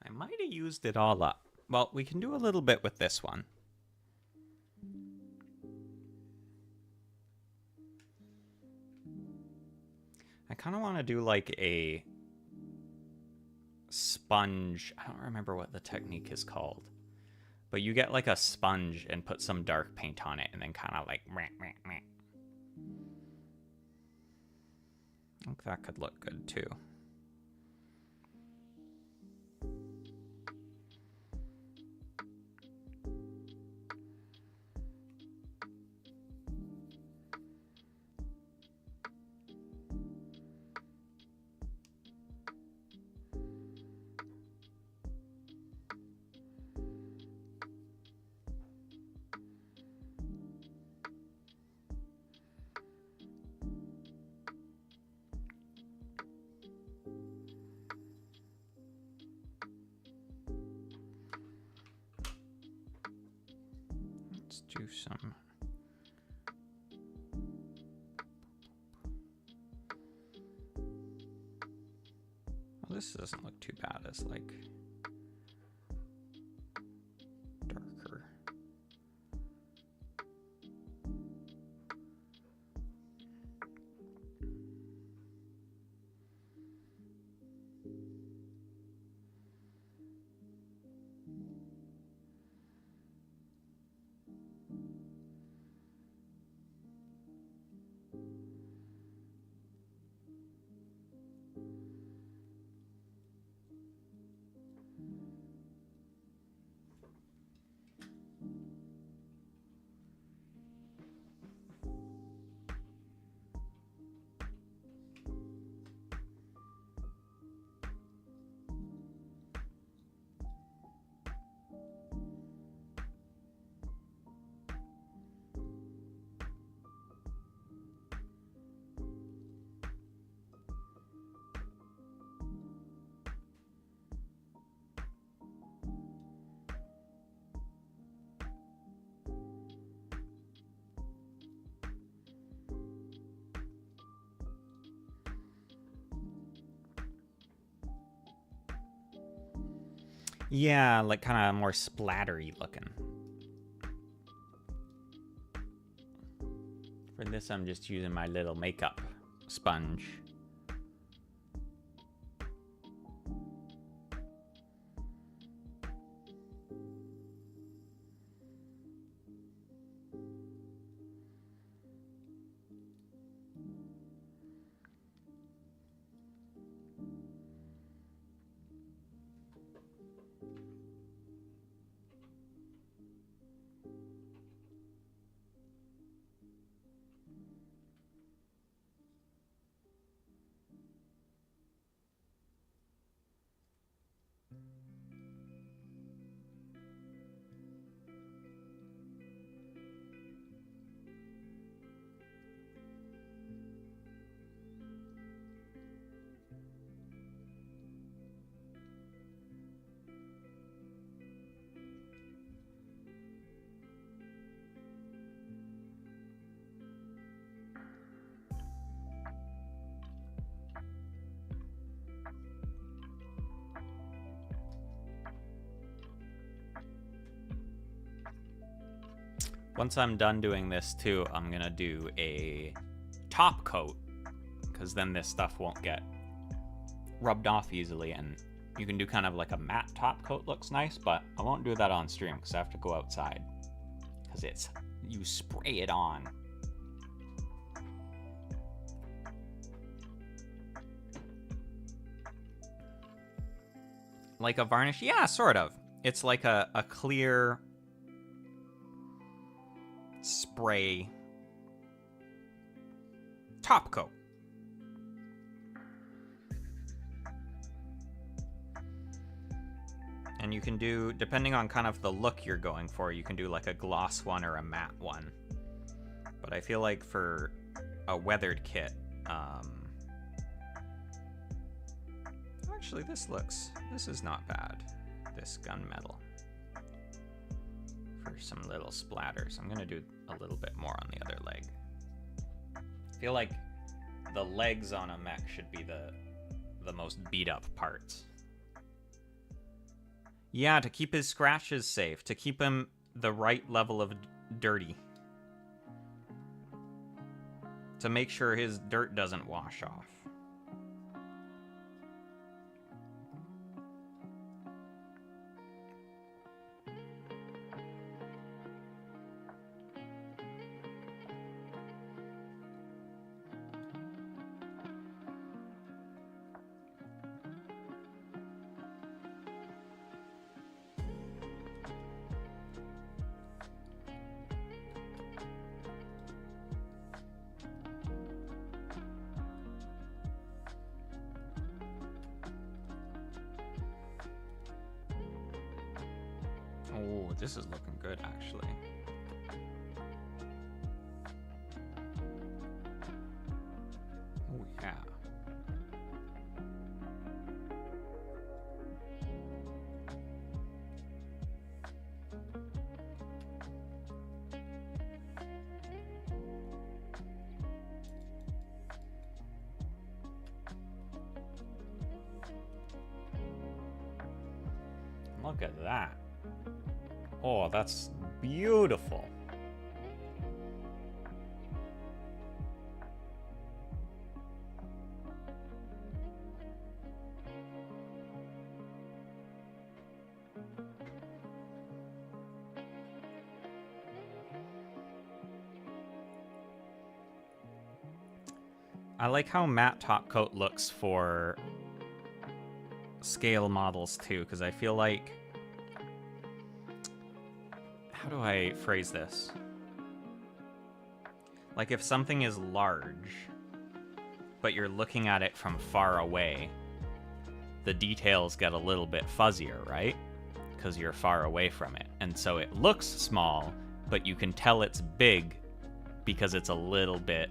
I might have used it all up. Well, we can do a little bit with this one. I kind of want to do like a sponge. I don't remember what the technique is called. But you get like a sponge and put some dark paint on it and then kind of like meh, meh, meh. I think that could look good too. Let's do some. Well, this doesn't look too bad as like darker. Yeah, like kind of more splattery looking. For this, I'm just using my little makeup sponge. Once I'm done doing this too, I'm gonna do a top coat, because then this stuff won't get rubbed off easily, and you can do kind of like a matte top coat. Looks nice, but I won't do that on stream because I have to go outside, because it's, you spray it on. Like a varnish? Yeah, sort of. It's like a clear spray top coat. And you can do, depending on kind of the look you're going for, you can do like a gloss one or a matte one. But I feel like for a weathered kit, actually this is not bad, this gunmetal. For some little splatters. I'm gonna do a little bit more on the other leg. I feel like the legs on a mech should be the most beat up parts. Yeah, to keep his scratches safe, to keep him the right level of dirty. To make sure his dirt doesn't wash off. Oh, this is looking good, actually. Oh, yeah. Look at that. Oh, that's beautiful. I like how matte top coat looks for scale models too, because I feel like... How do I phrase this? Like if something is large, but you're looking at it from far away, the details get a little bit fuzzier, right? Because you're far away from it. And so it looks small, but you can tell it's big because it's a little bit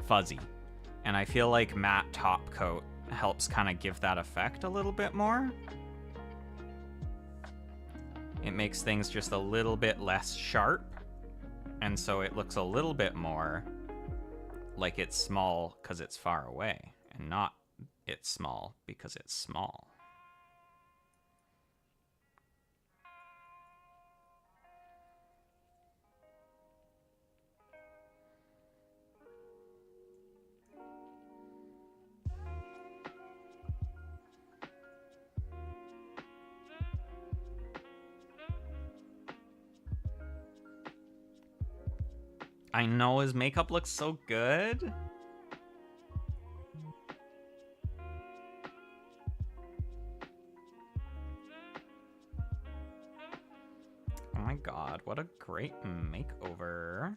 fuzzy. And I feel like matte top coat helps kind of give that effect a little bit more. It makes things just a little bit less sharp, and so it looks a little bit more like it's small because it's far away, and not it's small because it's small. I know his makeup looks so good. Oh my god, what a great makeover.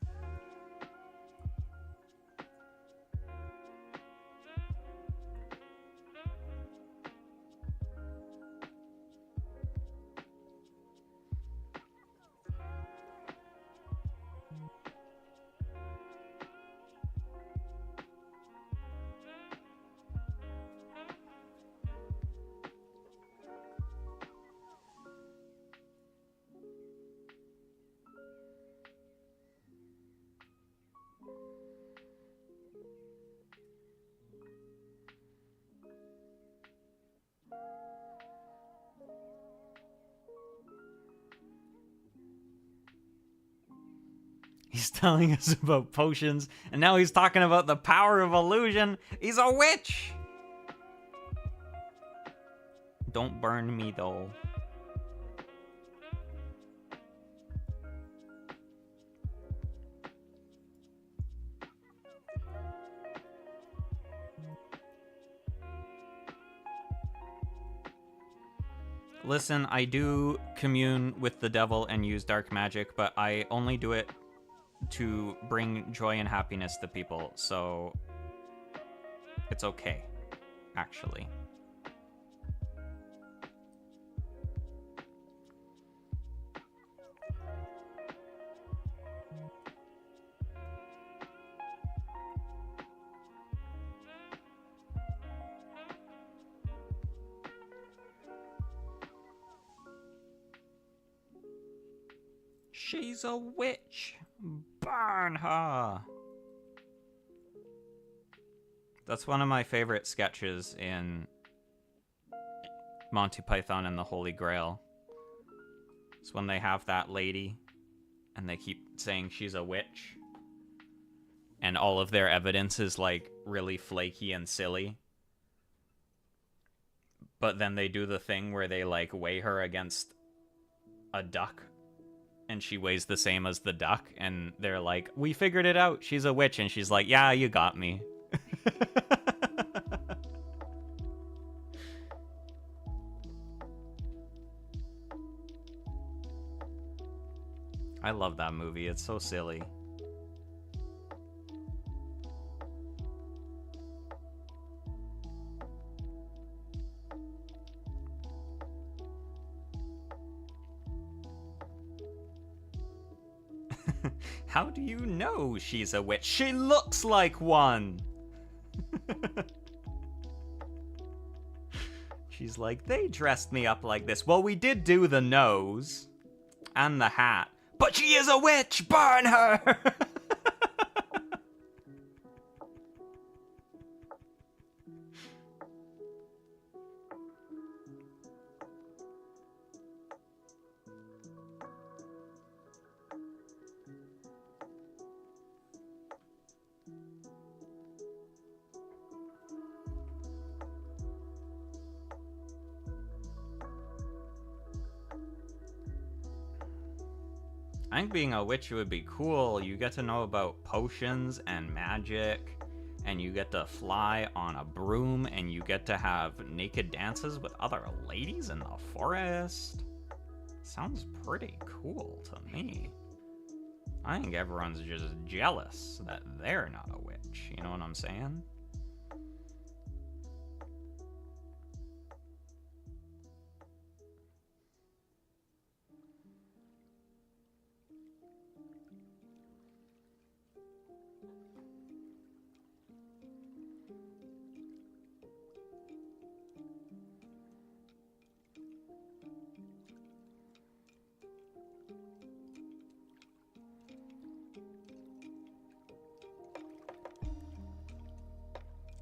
He's telling us about potions, and now he's talking about the power of illusion. He's a witch! Don't burn me, though. Listen, I do commune with the devil and use dark magic, but I only do it to bring joy and happiness to people, so it's okay, actually. She's a witch. Burn her. That's one of my favorite sketches in Monty Python and the Holy Grail. It's when they have that lady and they keep saying she's a witch. And all of their evidence is like really flaky and silly. But then they do the thing where they like weigh her against a duck. And she weighs the same as the duck. And they're like, we figured it out. She's a witch. And she's like, yeah, you got me. I love that movie. It's so silly. How do you know she's a witch? She looks like one! She's like, they dressed me up like this. Well, we did do the nose and the hat, but she is a witch! Burn her! I think being a witch would be cool. You get to know about potions and magic, and you get to fly on a broom, and you get to have naked dances with other ladies in the forest. Sounds pretty cool to me. I think everyone's just jealous that they're not a witch. You know what I'm saying?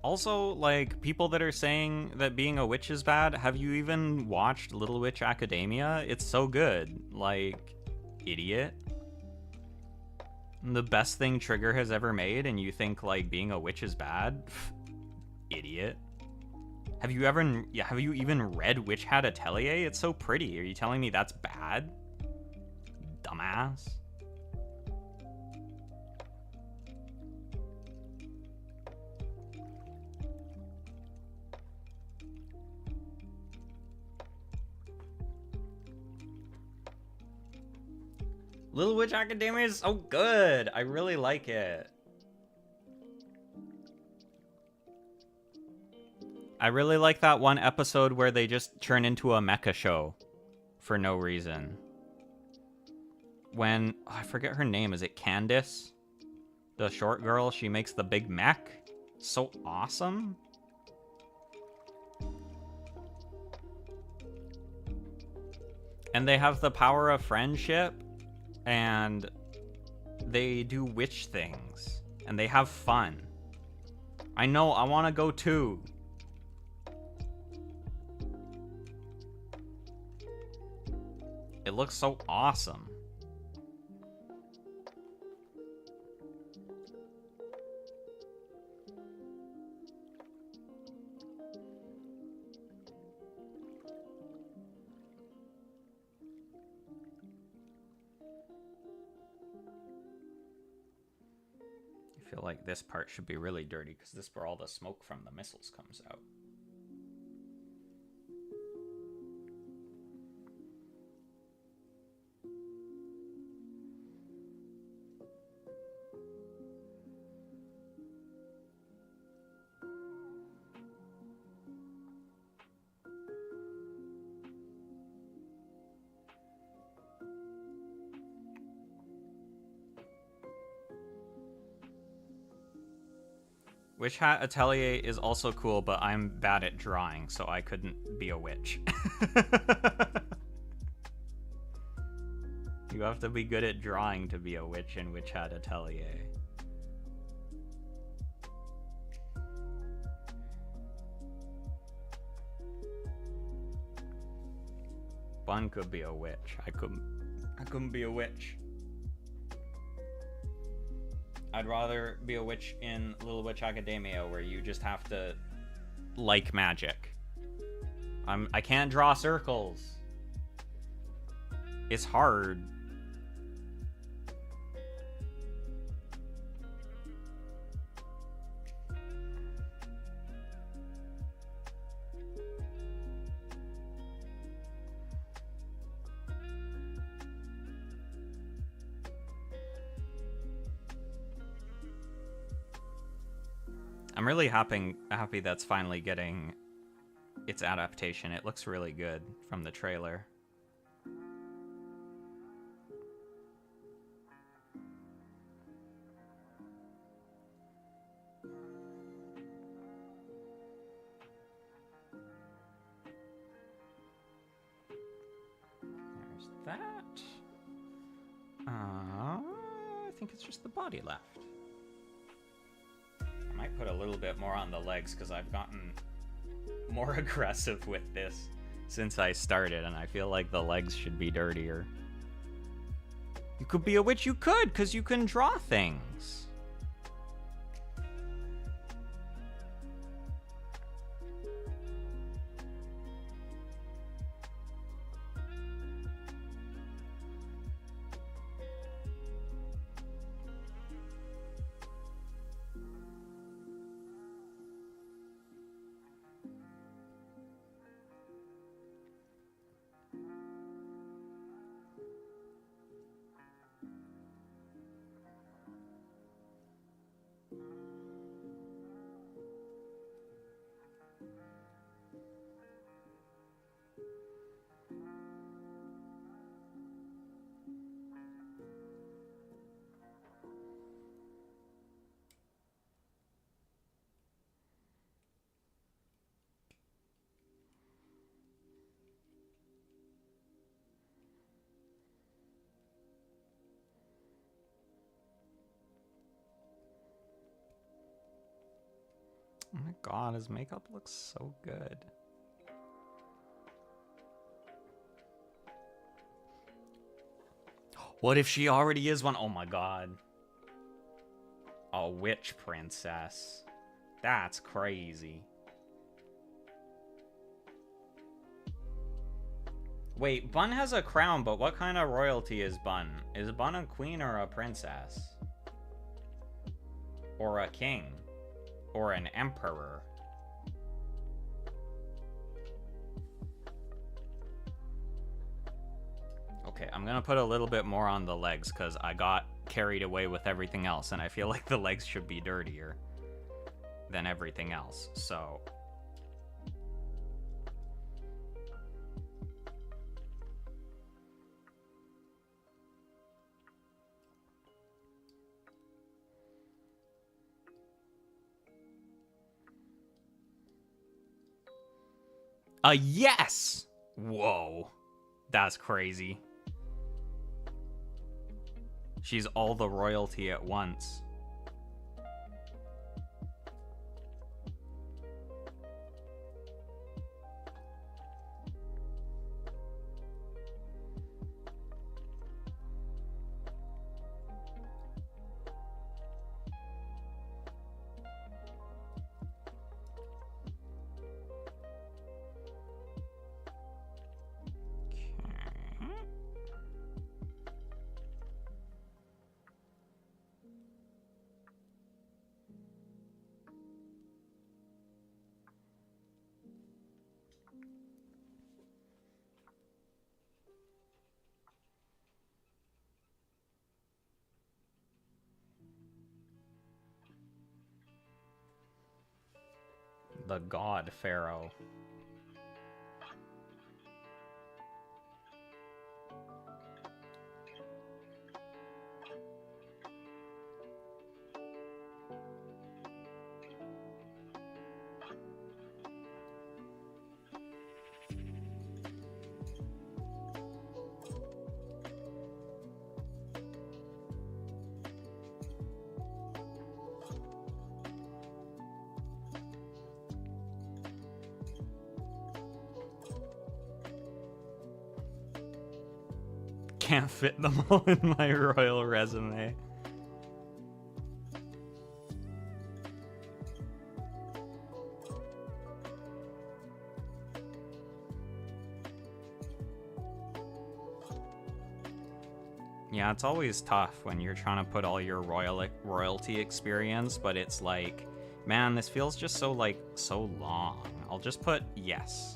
Also, like, people that are saying that being a witch is bad, have you even watched Little Witch Academia? It's so good. Like, idiot. The best thing Trigger has ever made, and you think, like, being a witch is bad? Idiot. Have you even read Witch Hat Atelier? It's so pretty. Are you telling me that's bad? Dumbass. Little Witch Academia is so good. I really like it. I really like that one episode where they just turn into a mecha show for no reason. When, oh, I forget her name. Is it Candace? The short girl, she makes the big mech. So awesome. And they have the power of friendship. And they do witch things. And they have fun. I know, I want to go too. It looks so awesome. I feel like this part should be really dirty because this is where all the smoke from the missiles comes out. Witch Hat Atelier is also cool, but I'm bad at drawing, so I couldn't be a witch. You have to be good at drawing to be a witch in Witch Hat Atelier. Bun could be a witch. I couldn't be a witch. I'd rather be a witch in Little Witch Academia, where you just have to like magic. I can't draw circles. It's hard. I'm really happy that's finally getting its adaptation. It looks really good from the trailer. There's that. I think it's just the body left. I might put a little bit more on the legs because I've gotten more aggressive with this since I started, and I feel like the legs should be dirtier. You could be a witch, you could, because you can draw things. Oh my god, his makeup looks so good. What if she already is one? Oh my god. A witch princess. That's crazy. Wait, Bun has a crown, but what kind of royalty is Bun? Is Bun a queen or a princess? Or a king? Or an emperor? Okay, I'm gonna put a little bit more on the legs because I got carried away with everything else, and I feel like the legs should be dirtier than everything else, so... A yes! Whoa. That's crazy. She's all the royalty at once. The god pharaoh. Can't fit them all in my royal resume. Yeah, it's always tough when you're trying to put all your royalty experience, but it's like, man, this feels just so long. I'll just put yes.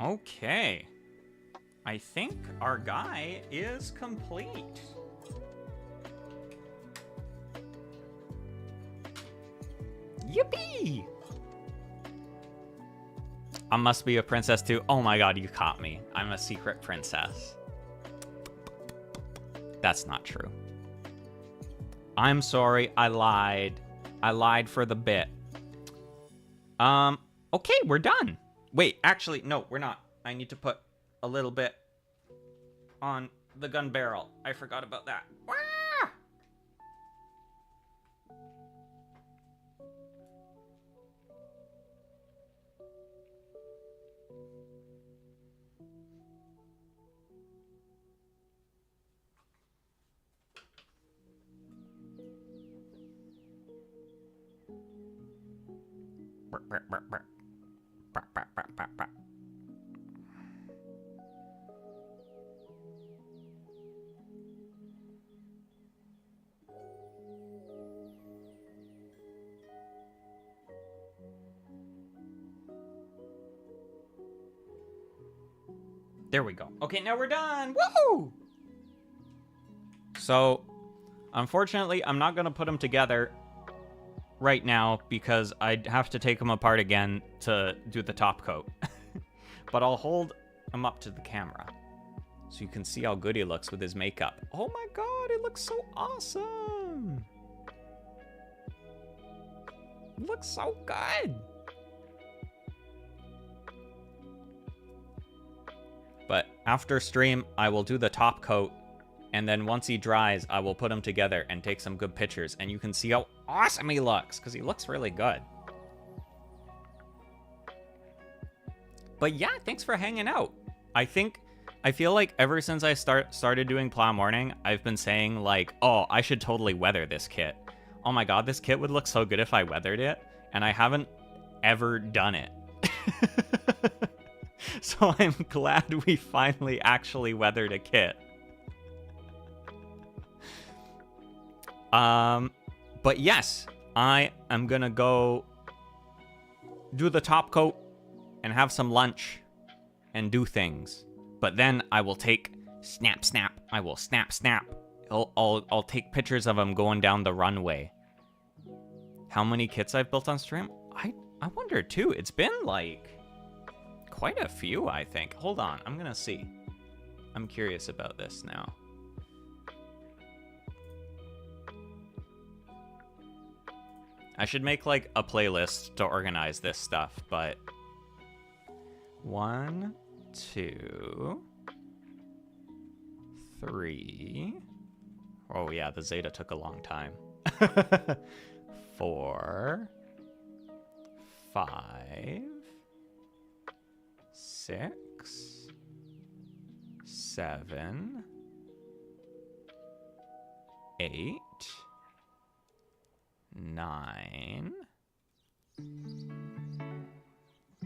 Okay. I think our guy is complete. Yippee! I must be a princess too. Oh my god, you caught me. I'm a secret princess. That's not true. I'm sorry, I lied. I lied for the bit. Okay, we're done. Wait, actually, no, we're not. I need to put a little bit on the gun barrel. I forgot about that. Ah! There we go. Okay, now we're done. Woo! So, unfortunately, I'm not going to put them together right now because I'd have to take them apart again to do the top coat. But I'll hold him up to the camera so you can see how good he looks with his makeup. Oh my god, it looks so awesome. It looks so good. But after stream, I will do the top coat, and then once he dries, I will put them together and take some good pictures, and you can see how awesome he looks, because he looks really good. But yeah, thanks for hanging out. I feel like ever since I started doing PlaMorning, I've been saying like, oh, I should totally weather this kit. Oh my god, this kit would look so good if I weathered it, and I haven't ever done it. So I'm glad we finally actually weathered a kit. But yes, I am gonna go do the top coat and have some lunch and do things. But then I will take snap. I will snap. I'll take pictures of him going down the runway. How many kits I've built on stream? I wonder too. It's been like quite a few, I think. Hold on, I'm gonna see. I'm curious about this now. I should make like a playlist to organize this stuff, but 1, 2, 3. Oh yeah, the Zeta took a long time. 4, 5, 6, 7, 8, 9,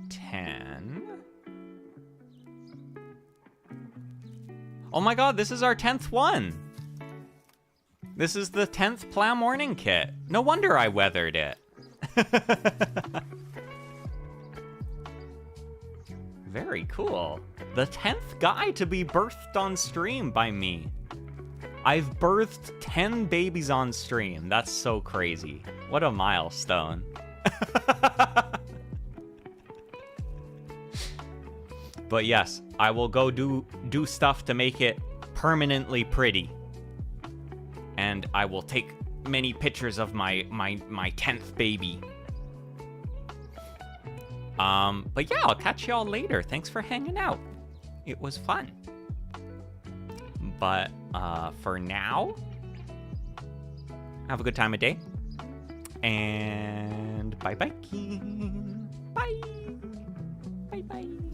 10. Oh my god, this is our 10th one. This is the 10th PlaMorning kit. No wonder I weathered it. Very cool. The 10th guy to be birthed on stream by me. I've birthed 10 babies on stream. That's so crazy. What a milestone. But yes, I will go do stuff to make it permanently pretty. And I will take many pictures of my 10th baby. But yeah, I'll catch y'all later. Thanks for hanging out. It was fun. But for now, have a good time of day. And bye-bye. Bye. Bye-bye.